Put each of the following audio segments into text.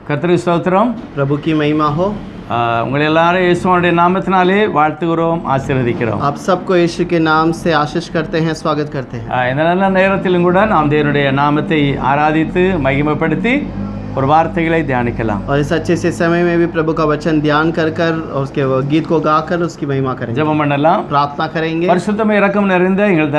கர்த்தருக்கு ஸ்தோத்திரம். प्रभु की महिमा हो। உங்களை எல்லாரும் இயேசுவோடைய நாமத்தினாலே வாழ்த்துகிறோம், ஆசீர்வதிக்கிறோம். आप सबको यीशु के नाम से आशीष करते हैं, स्वागत करते हैं। இந்த நல்ல நேரத்திலும் கூட நாம் தேவனுடைய நாமத்தை ஆராதித்து மகிமைப்படுத்தி और வார்த்தைகளை தியானிக்கலாம். और इस अच्छे से समय में भी प्रभु का वचन ध्यान कर कर और उसके गीत को गाकर उसकी महिमा करेंगे। ஜெபம் பண்ணலாம், प्रार्थना करेंगे। பரிசுத்தமே இரக்கம் நிறைந்த எங்கள்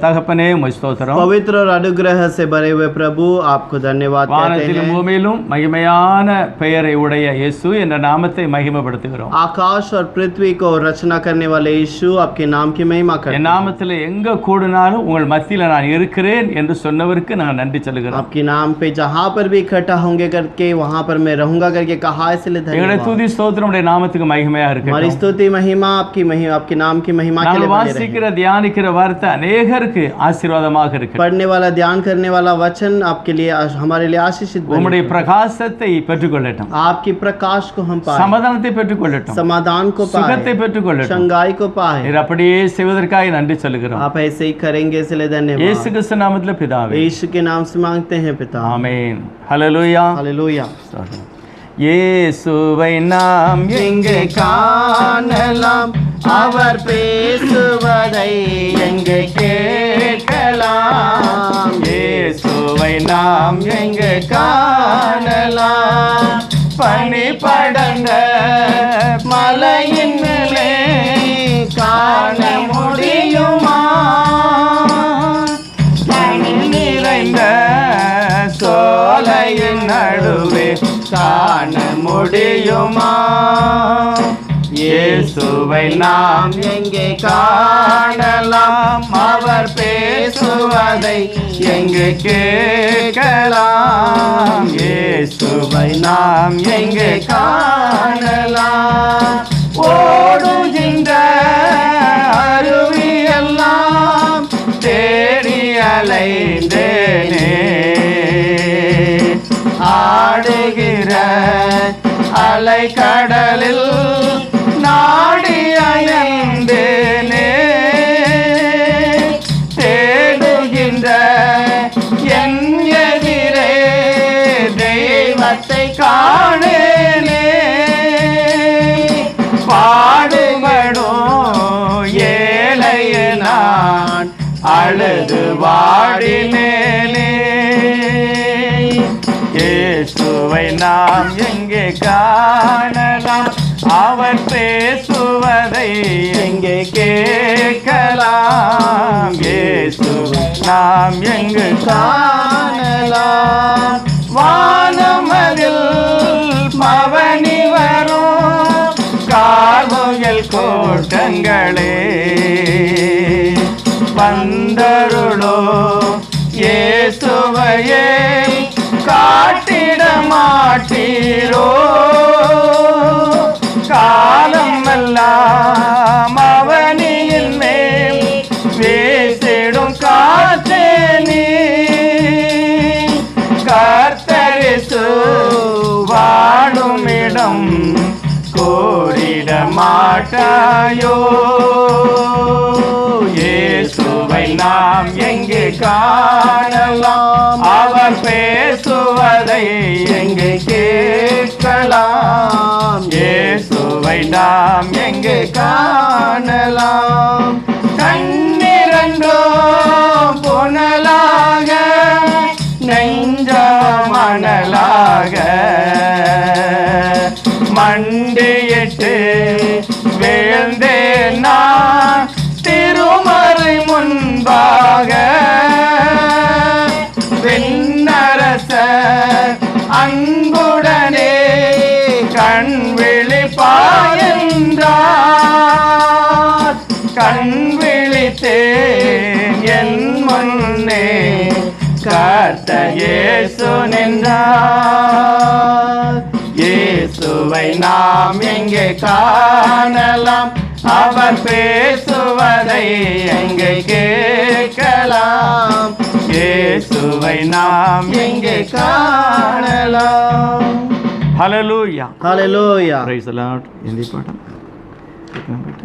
தகப்பனே உம்மை ஸ்தோத்திரம். पवित्र और अनुग्रह से भरे हुए प्रभु आपको धन्यवाद कहते வானத்திலும் हैं। பூமியிலும் மகிமையான பெயரை உடைய இயேசு என்ற நாமத்தை மகிமைப்படுத்துகிறோம். आकाश और पृथ्वी को रचना करने वाले यीशु आपके नाम की महिमा करते என் हैं। நாமத்தில் எங்க கூடினாலும் உங்கள் மத்தியில் நான் இருக்கிறேன் என்று சொன்னவருக்கு நாங்கள் நன்றி சொல்லுகிறோம். आपके नाम पे जहाँ पर भी इकट्ठा होंगे करके वहाँ पर मैं रहूंगा करके कहा, इसलिए எங்களுடைய धन्यवाद। துதி ஸ்தோத்திரம் உடைய நாமத்துக்கு மகிமையா हमारी இருக்கட்டும். स्तुति महिमा आपके नाम की महिमा के நாங்கள் लिए बनी रहे। வாசிக்கிற தியானிக்கிற வார்த்தை अनेகருக்கு ஆசீர்வாதமாக இருக்கட்டும். पढ़ने वाला ध्यान करने वाला वचन आपके लिए हमारे लिए आशीषित बने। உம்முடைய பிரகாசத்தை பெற்றுக்கொள்ளட்டும், आपकी प्रकाश को हम पाए, சமாதானத்தை பெற்றுக்கொள்ளட்டும், समाधान को சுகத்தை पाए, பெற்றுக்கொள்ளட்டும். शंगाई को पाए। நீர் அப்படியே செய்வதற்காக நன்றி சொல்லுகிறோம். आप ऐसे ही करेंगे, इसलिए இயேசு धन्यवाद। கிறிஸ்து நாமத்தில் பிதாவே, यीशु के नाम से मांगते हैं पिता, ஆமென். ஹல்லேலூயா. हालेलुया। இயேசுவை நாம் எங்கே காணலாம், அவர் பேசுவதை எங்கே கேட்கலாம்। இயேசுவை நாம் எங்கே காணலாம், பனி படர்ந்த மலையின் மேலே காண முடியுமா, பனி நிறைந்த சோலையின் நடுவே காண முடியுமா. இயேசுவை நாம் எங்கே காணலாம், அவர் பேசுவதை எங்கு கேட்கலாம். இயேசுவை நாம் எங்கே காணலாம், ஓடுகின்ற அருவியெல்லாம் தேடி அலைந்தேனே, ஆடுகிற அலை கடலில் நாடி அயர்ந்தேனே, தேடுகின்ற என் எதிரே தெய்வத்தை காணேனே, பாடுபடும் ஏழைய நான் அழுது வாடினேனே. இயேசுவை நாம் எங்கே காணலாம், அவர் பேசுவதை எங்கே கேட்கலாம். இயேசுவை நாம் எங்கு காணலாம், வானமதில் பவனி வரும் கார்முகில் கூட்டங்களே, வந்தருளோ இயேசுவையே காட்டிட மாட்டீரோ, காலம் எல்லாம் அவனியின் மேல் வீசிடும் காற்றே நீ, கர்த்தரிசு வாழும் இடம் கூறிட மாட்டாயோ. இயேசுவை நாம் எங்கே காணலாம், அவர் பேசுவதை எங்கே கேட்கலாம். இயேசுவை நாம் எங்கே காணலாம், கண்ணிரண்டோ புனலாக நெஞ்ச மணலாக மண்டியிட்டு வீழ்ந்தேன் நான் திருமறை முன்பாக, விண்ணரச அன்புடனே கண் விழிப்பாயென்றார், கண் விழித்தேன் என் முன்னே கர்த்தர் இயேசு நின்றார். இயேசுவை நாம் எங்கே காணலாம், அவர் பேசுவதை எங்கே கேட்கலாம். இயேசுவை நாம் எங்கே காணலாம். Hallelujah, hallelujah. Praise the Lord. Hindi पाठ कितना बेटा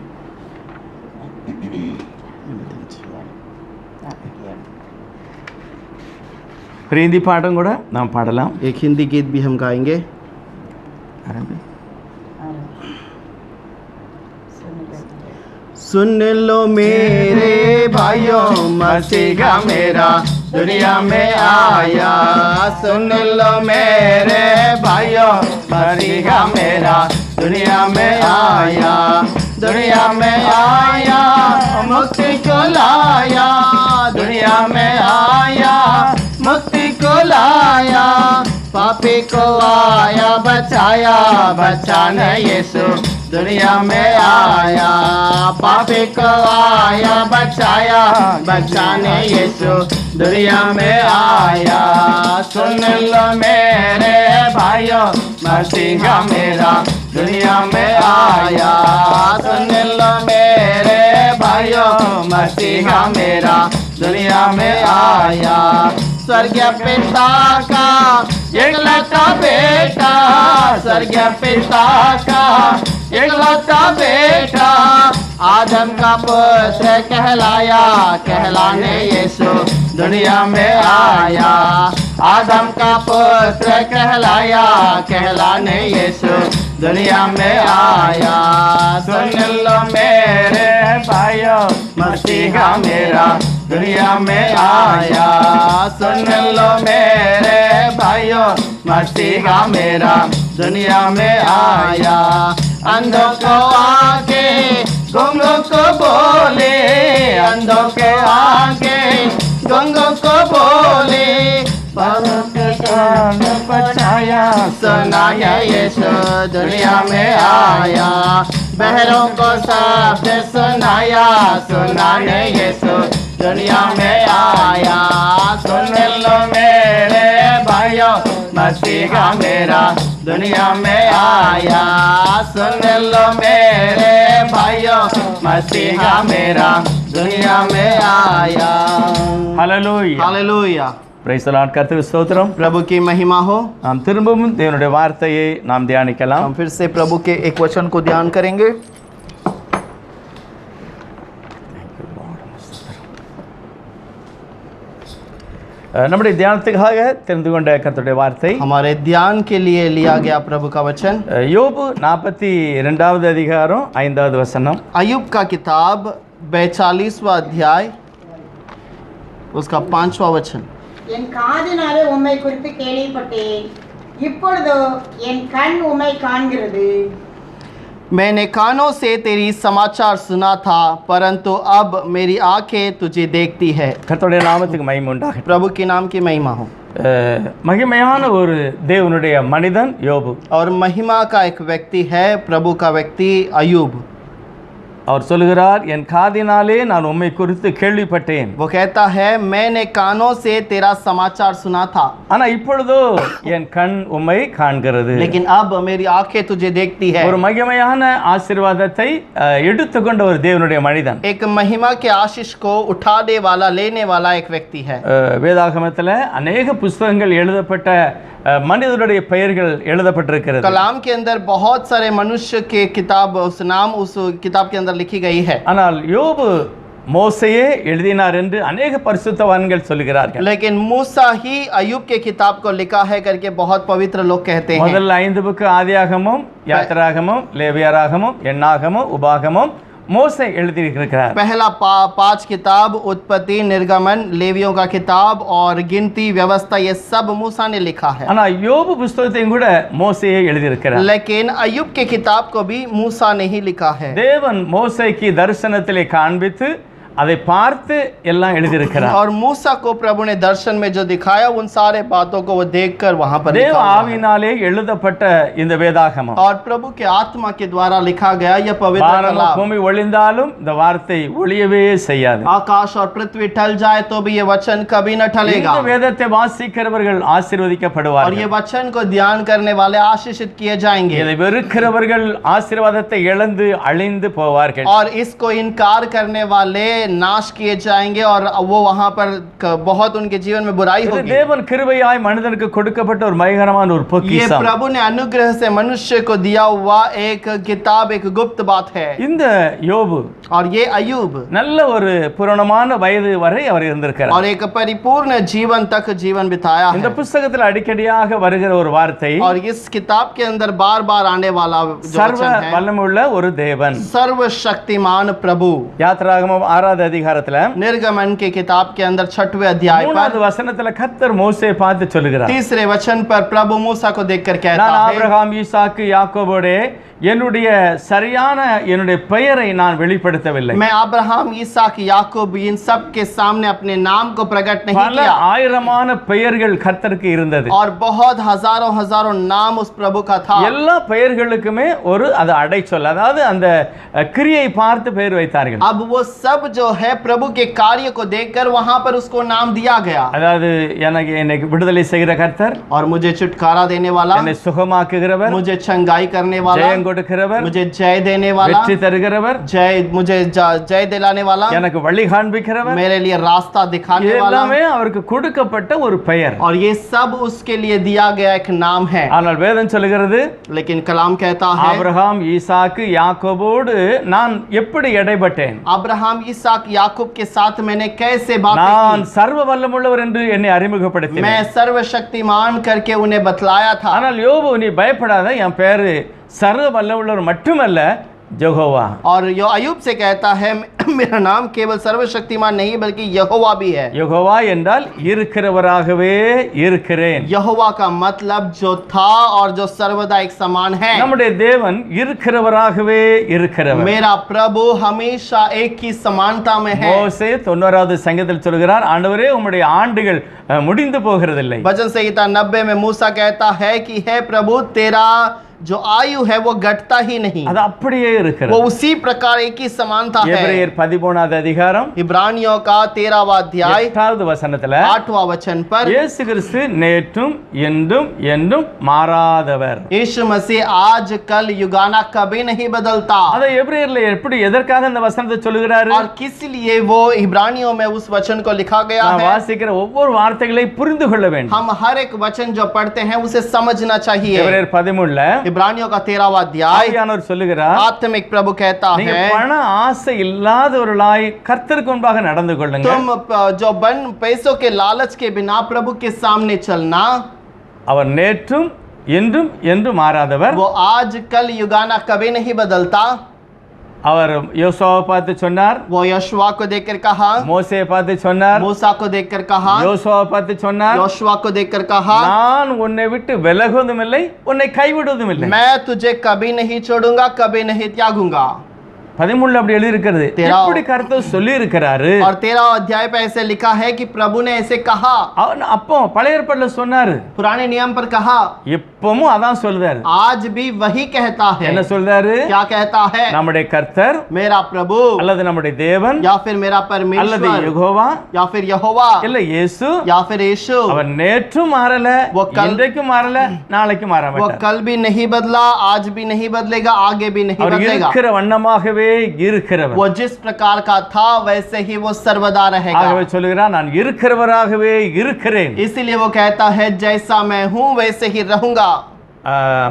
ஒரு ஹிந்தி பாடம் கூட நாம் பாடலாம். एक हिंदी गीत भी हम गाएंगे. सुन लो मेरे भाइयों मसीहा मेरा दुनिया में आया. सुन लो मेरे भाइयों मसीहा मेरा दुनिया में आया. दुनिया में आया मुक्ति को लाया. दुनिया में आया मुक्ति को लाया. पापी को आया बचाया. बचाने यीशु दुनिया में आया. पापी को आया बचाया. बचाने यीशु दुनिया में आया. सुन लो मेरे भाइयों मसीहा मेरा दुनिया में आया. सुन लो मेरे भाइयों मसीहा मेरा दुनिया में आया. स्वर्गीय पिता का एकलौता बेटा. स्वर्गीय पिता का एकलौता बेटा. आदम का पुत्र कहलाया. कहलाने यीशु दुनिया में आया. आदम का पुत्र कहलाया. कहलाने यीशु दुनिया में आया. सुन लो मेरे भाइयों मसीहा मेरा दुनिया में आया. सुन लो मेरे भाइयों मसीहा मेरा दुनिया में आया. अंधों को आगे गूंगों को बोले. अंधों के आगे गूंगों को बोले. बचाया सुनाया यीशु दुनिया में आया. बहरों को शब्द सुनाया. सुनाने यीशु दुनिया में आया. सुन लो मेरे भाइयों मसीहा मेरा दुनिया में आया. सुन लो मेरे भाइयों मसीहा मेरा दुनिया में आया. ஹல்லேலூயா. हालेलुया. Praise the Lord. கர்த்தருக்கு ஸ்தோத்திரம். प्रभु की महिमा हो. நாம் திரும்பவும் தேவனுடைய வார்த்தையை நாம் தியானிக்கலாம். हम फिर से प्रभु के एक वचन को ध्यान करेंगे. நம்முடைய தியானத்துக்காக தெரிந்து கொண்ட கர்த்தருடைய வார்த்தை हमारे ध्यान के लिए लिया गया प्रभु का वचन யோபு 42வது அதிகாரம் 5வது வசனம். अय्यूब का किताब 42वां अध्याय उसका 5वां वचन. என் காதினாலே உம்மை குறித்து கேள்விப்பட்டேன். இப்பொழுதோ என் கண் உம்மை காண்கிறது. मैंने कानों से तेरी समाचार सुना था परंतु अब मेरी आंखें तुझे देखती है. கர்த்தருடைய நாமத்துக்கு மகிமை உண்டாகட்டும். प्रभु के नाम की महिमा हो. மகிமையான ஒரு தேவனுடைய மனிதன் யோபு. और महिमा का एक व्यक्ति है प्रभु का व्यक्ति अय्यूब. அவர் சொல்கிறார், என் காதினாலே நான் உம்மை குறித்து கேள்விப்பட்டேன். वो कहता है मैंने कानों से तेरा समाचार सुना था ஆனா இப்பொழுதோ என் கண் உம்மை காண்கிறது. लेकिन अब मेरी आंखें तुझे देखती है. ஒரு மகிமையான ஆசீர்வாதத்தை எடுத்துக்கொண்ட ஒரு தேவனுடைய மனிதன். एक महिमा के आशीष को उठाने वाला लेने वाला एक व्यक्ति है. வேதாகமத்தில் अनेक புஸ்தகங்கள் எழுதப்பட்ட மனிதருடைய பெயர்கள் எழுதப்பட்டிருக்கிறது. कलाम के अंदर बहुत सारे मनुष्य के किताब उस नाम उस किताब के अंदर लिखी गई है. ஆனால் யோபு மோசையே எழுதினார் என்று अनेक பரிசுத்தவான்கள் சொல்கிறார்கள். लेकिन मूसा ही अय्यूब के किताब को लिखा है करके बहुत पवित्र लोग कहते हैं. முதல் 5 புக்கு ஆதியாகமம், யாத்திராகமம், லேவியராகமம், எண்ணாகமம், உபாகமம் மோசே எழுதியிருக்கிறார். पहला 5 किताब उत्पत्ति, निर्गमन, लेवियों का किताब और गिनती, व्यवस्था ये सब मूसा ने लिखा है. ஆனா யோபு புத்தகத்தையும் கூட மோசேயே எழுதியிருக்கிறார். लेकिन अय्यूब के किताब को भी मूसा ने ही लिखा है. தேவன் மோசேக்கு தரிசனத்திலே காண்பித்து அதை பார்த்து எல்லாம் எழுதியிருக்கிறார். और मूसा को प्रभु ने दर्शन में जो दिखाया उन सारे बातों को वो देखकर वहां पर தேவ लिखा हुआ है. ஆவியினாலே எழுதப்பட்ட இந்த வேதாகமம் और प्रभु के आत्मा के द्वारा लिखा गया यह पवित्र வானம் कलाम. பூமி ஒளிந்தாலும் இந்த வார்த்தை ஒளியவே செய்யாது. आकाश और पृथ्वी टल जाए तो भी ये वचन कभी न टलेगा. இந்த வேதத்தை வாசிக்கிறவர்கள் और ஆசீர்வதிக்கப்படுவார்கள். ये वचन को ध्यान करने वाले आशीषित किए जाएंगे. இதை வெறுக்கிறவர்கள் ஆசீர்வாதத்தை இழந்து அழிந்து போவார்கள். और इसको इनकार करने वाले नाश किए जाएंगे और वो वहां पर बहुत उनके जीवन में बुराई இது होगी। தேவன் கிருபையாய் மனிதனுக்கு கொடுக்கப்பட்ட ஒரு பயங்கரமான ஒரு ये பொக்கிஷம். प्रभु ने अनुग्रह से मनुष्य को दिया हुआ एक किताब, एक गुप्त बात है। இந்த யோபு और ये अयूब நல்ல ஒரு பூரணமான வயது வரை அவர் இருந்திருக்கிறார். और एक परिपूर्ण जीवन तक जीवन बिताया இந்த है। புத்தகத்தில் அடிக்கடியாக வருகிற ஒரு வார்த்தை और इस किताब के अंदर बार बार आने वाला जो சர்வ वचन है, வல்லமையுள்ள ஒரு தேவன். सर्वशक्तिमान प्रभु। யாத்திராகமம் 6வது அதிகாரத்துல निर्गमन के किताब के अंदर 6वें अध्याय 3வது पर வசனத்துல கர்த்தர் மோசே பார்த்து சொல்லுகிறார், 3रे वचन पर प्रभु मूसा को देखकर कहता நான் है, ஆபிரகாம் ஈசாக்கு யாக்கோபோடே என்னுடைய சரியான என்னுடைய பெயரை நான் வெளிப்படுத்தவில்லை. मैं अब्राहम ईसाक याकूब इन सब के सामने अपने नाम को प्रकट नहीं பல किया। ஆயிரமான பெயர்கள் கர்த்தருக்கு இருந்தது. और बहुत हजारों हजारों नाम उस प्रभु का था। எல்லா பெயர்களுக்குமே ஒரு அது அடைச்சொல், அதாவது அந்த கிரியை பார்த்து பெயர் வைத்தார்கள். अब वो सब जो है प्रभु के कार्य को देखकर वहां पर उसको नाम दिया गया। அதாவது எனக்கு என்னை விடுதலை செய்கிற கர்த்தர், और मुझे छुटकारा देने वाला, என்னை சுகமாக்குகிறவர், मुझे चंगाई करने वाला, ஜெயம் கொடுக்கிறவர், मुझे जय देने वाला, வெற்றி தருகிறவர், मुझे जय दिलाने वाला, எனக்கு வழி காண்பிக்கிறவர், मेरे लिए रास्ता दिखाने இது वाला। எல்லாமே அவருக்கு கொடுக்கப்பட்ட ஒரு பெயர். और ये सब उसके लिए दिया गया एक नाम है। ஆனால் வேதம் சொல்லுகிறது, लेकिन कलाम कहता है, ஆபிரகாம் ஈசாக்கு யாக்கோபோடு நான் எப்படி இடைப்பட்டேன், अब्राहम ईसाक याकूब के साथ मैंने कैसे बातें நான் की, சர்வ வல்லமுள்ளவர் என்று என்னை அறிமுகப்படுத்தினேன். मैं सर्वशक्तिमान करके उन्हें बतलाया था। ஆனால் யோபு நீ பயப்படாத, என் பேரு சர்வ வல்லமுள்ளவர் மட்டுமல்ல, யெகோவா. और यो अयूब से कहता है, मेरा नाम केवल सर्वशक्तिमान नहीं बल्कि यहोवा भी है। யெகோவா என்றால் இருக்கிறவராகவே இருக்கிறேன். यहोवा का मतलब जो था और जो सर्वदा एक समान है। நம்முடைய தேவன் இருக்கிறவராகவே இருக்கிறவர். मेरा प्रभु हमेशा एक ही समानता में है। மோசே 90வது சங்கீதத்தில் சொல்கிறார், ஆண்டவரே உம்முடைய ஆண்டுகள் முடிந்து போகிறதில்லை. भजन संहिता 90 में मूसा कहता है कि हे प्रभु तेरा जो आयु है वो घटता ही नहीं, அது அப்படியே वो இருக்கிறது. उसी प्रकार एक ही समानता है। எபிரேயர் 13வது அதிகாரம் इब्रानियों का 13वां अध्याय 8வது வசனத்துல 8वां वचन पर இயேசு கிறிஸ்து நேற்றும் என்றும் என்றும் மாறாதவர். यीशु मसीह आज कल युगाना कभी नहीं बदलता। அதை எபிரேயர்ல எப்படி எதற்காக இந்த வசனத்தை சொல்லுகிறாரு? और किस लिए वो इब्रानियों में उस वचन को लिखा गया நான் है? வாசிக்கிற ஒவ்வொரு வார்த்தைகளை புரிந்து கொள்ள வேண்டும். हम हर एक वचन जो पढ़ते हैं उसे समझना चाहिए। எபிரேயர் 13ல इब्रानियों का 13वां अध्याय ஆவியானவர் சொல்லுகிறார், आत्मिक प्रभु कहता நீங்க है, பண ஆசை இல்லாதவர்களாய் கர்த்தருக்கு முன்பாக நடந்து கொள்ளுங்க. तुम जो पैसों के लालच के बिना प्रभु के सामने चलना, அவர் நேற்றும் என்றும் என்றும் மாறாதவர். वो आज कल युगाना कभी नहीं बदलता। அவர் யோசுவாவை பார்த்து சொன்னார், वो यहोशुआ को देखकर कहा, மோசேயை பார்த்து சொன்னார், मूसा को देखकर कहा, யோசுவாவை பார்த்து சொன்னார், यहोशुआ को देखकर कहा, நான் உன்னை விட்டு விலகுவதும் இல்லை, உன்னை கைவிடுவதும் இல்லை. मैं तुझे कभी नहीं छोड़ूंगा, कभी नहीं त्यागूंगा। 13 அப்படி எழுதி இருக்கிறது. तेरा- எப்படி கர்த்தர் சொல்லி இருக்கிறாரு? और 13वां अध्याय पे ऐसे लिखा है कि प्रभु ने ऐसे कहा। அப்போ பழைய ஏற்பாட்டுல சொன்னாரு, पुराने नियम पर कहा, இப்பவும் அதான் சொல்றாரு. आज भी वही कहता है। என்ன சொல்றாரு? क्या कहता है? நம்முடைய கர்த்தர் मेरा प्रभु அல்லது நம்முடைய தேவன் या फिर मेरा அல்லது परमेश्वर யெகோவா या फिर यहोवा இல்ல இயேசு, या फिर यीशु, அவர் நேற்றும் மாறல, वो कल- இன்றைக்கும் மாறல, நாளைக்கும் மாற वो மாட்டார். कल भी नहीं बदला, आज भी नहीं बदलेगा, आगे भी नहीं அவர் बदलेगा। இருக்கிற வண்ணமாகவே இருக்கிறவர். वो जिस प्रकार का था वैसे ही वो सर्वदा रहेगा। ஆகவே சொல்லுகிறார், நான் இருக்கிறவராகவே இருக்கிறேன். इसीलिए वो कहता है, जैसा मैं हूँ वैसे ही रहूंगा।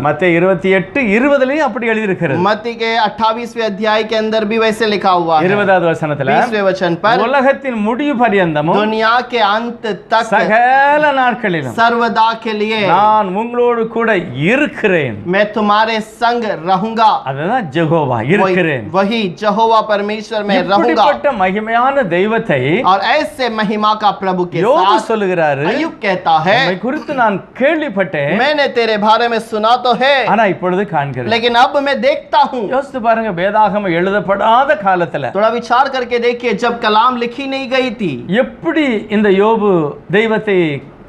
மத்தேயு 28:20 அப்படி எழுதி இருக்கிறது. मत्ती के 28वें अध्याय के अंदर भी वैसे लिखा हुआ है। 20வது வசனத்துல 20वें वचन पर, உலகத்தின் முடிவு பரியந்தமும் दुनिया के अंत तक சகல நாட்களிலும் सर्वदा के लिए நான் உங்களோடு கூட இருக்கிறேன். मैं तुम्हारे संग रहूंगा। அதுதான் யெகோவா, இருக்கிறேன். वही यहोवा परमेश्वर में रहूंगा। இப்படிப்பட்ட மகிமையான தெய்வத்தை और ऐसे महिमा का प्रभु के யோபு साथ சொல்லுகிறாரு, अय्यूब कहता है, உம்மை குறித்து நான் கேள்விப்பட்டேன், मैंने तेरे बारे में सुना तो है, ஆனா இப்பொழுது காண்கிறேன். लेकिन अब मैं देखता हूँ। யோசித்து பாருங்க, வேதாகமம் எழுதப்படாத காலத்துல थोड़ा विचार करके देखिए, जब कलाम लिखी नहीं गई थी, எப்படி இந்த யோபு தெய்வத்தை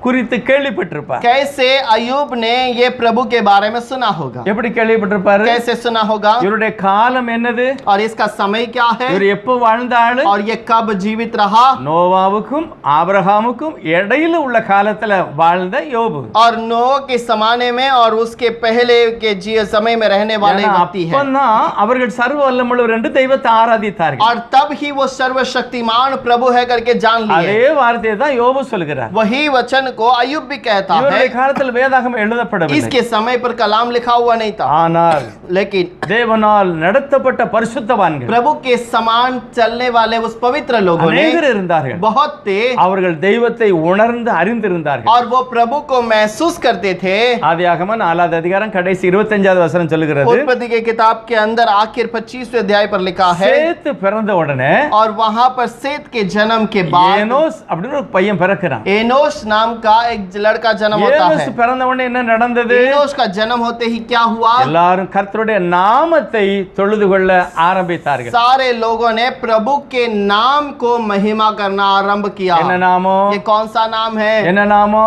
குறித்து கேள்விப்பட்டிருப்பார். कैसे अय्यूब ने ये प्रभु के बारे में सुना होगा, எப்படி கேள்விப்பட்டிருப்பாரு? कैसे सुना होगा, இவருடைய காலம் என்னது, और इसका समय क्या है, இவர் எப்போ வாழ்ந்த ஆளு, और ये कब जीवित रहा, நோவாவுக்கும் ஆபிரகாமுக்கும் இடையில உள்ள காலத்துல வாழ்ந்த யோபு. और नोह के जमाने में और उसके पहले के समय में रहने वाले ஏன்னா व्यक्ति है, அப்பதான் அவர்கள் சர்வ வல்லமுள்ளவர் என்று தெய்வத்தை ஆராதித்தார்கள். और तब ही वो सर्वशक्तिमान प्रभु है करके जान लिए. அதே வார்த்தையை தான் யோபு சொல்கிறார். वही वचन को अय्यूब भी कहता है. இவருடைய காலத்தில் வேதாகமம் எழுதப்படவில்லை. इसके समय पर कलाम लिखा हुआ नहीं था, ஆனால் लेकिन தேவனால் நடத்தப்பட்ட பரிசுத்தவான்கள் प्रभु के समान चलने वाले उस पवित्र लोगों ने அநேகர் இருந்தார்கள். बहुत थे, அவர்கள் தெய்வத்தை உணர்ந்து அறிந்திருந்தார்கள். और वो प्रभु को महसूस करते थे. ஆதியாகமம் 4வது அதிகாரம் கடைசி 25வது வசனம் சொல்லுகிறது, उत्पत्ति के किताब के अंदर आखिर 25वें अध्याय पर लिखा है, சேத்து பிறந்த உடனே और वहां पर सेत के जन्म के बाद ஏனோஸ் அப்படின்னு ஒரு பையன் பிறக்கிறான். एनोश नाम का एक लड़का जन्म होता है. ஏனோஸ் பிறந்த உடனே என்ன நடந்தது? एनोश का जन्म होते ही क्या हुआ, எல்லாரும் கர்த்தருடைய நாமத்தை தொழுது கொள்ள ஆரம்பித்தார்கள். सारे लोगों ने प्रभु के नाम को महिमा करना आरंभ किया. என்ன நாமோ? ये कौन सा नाम है, என்ன நாமோ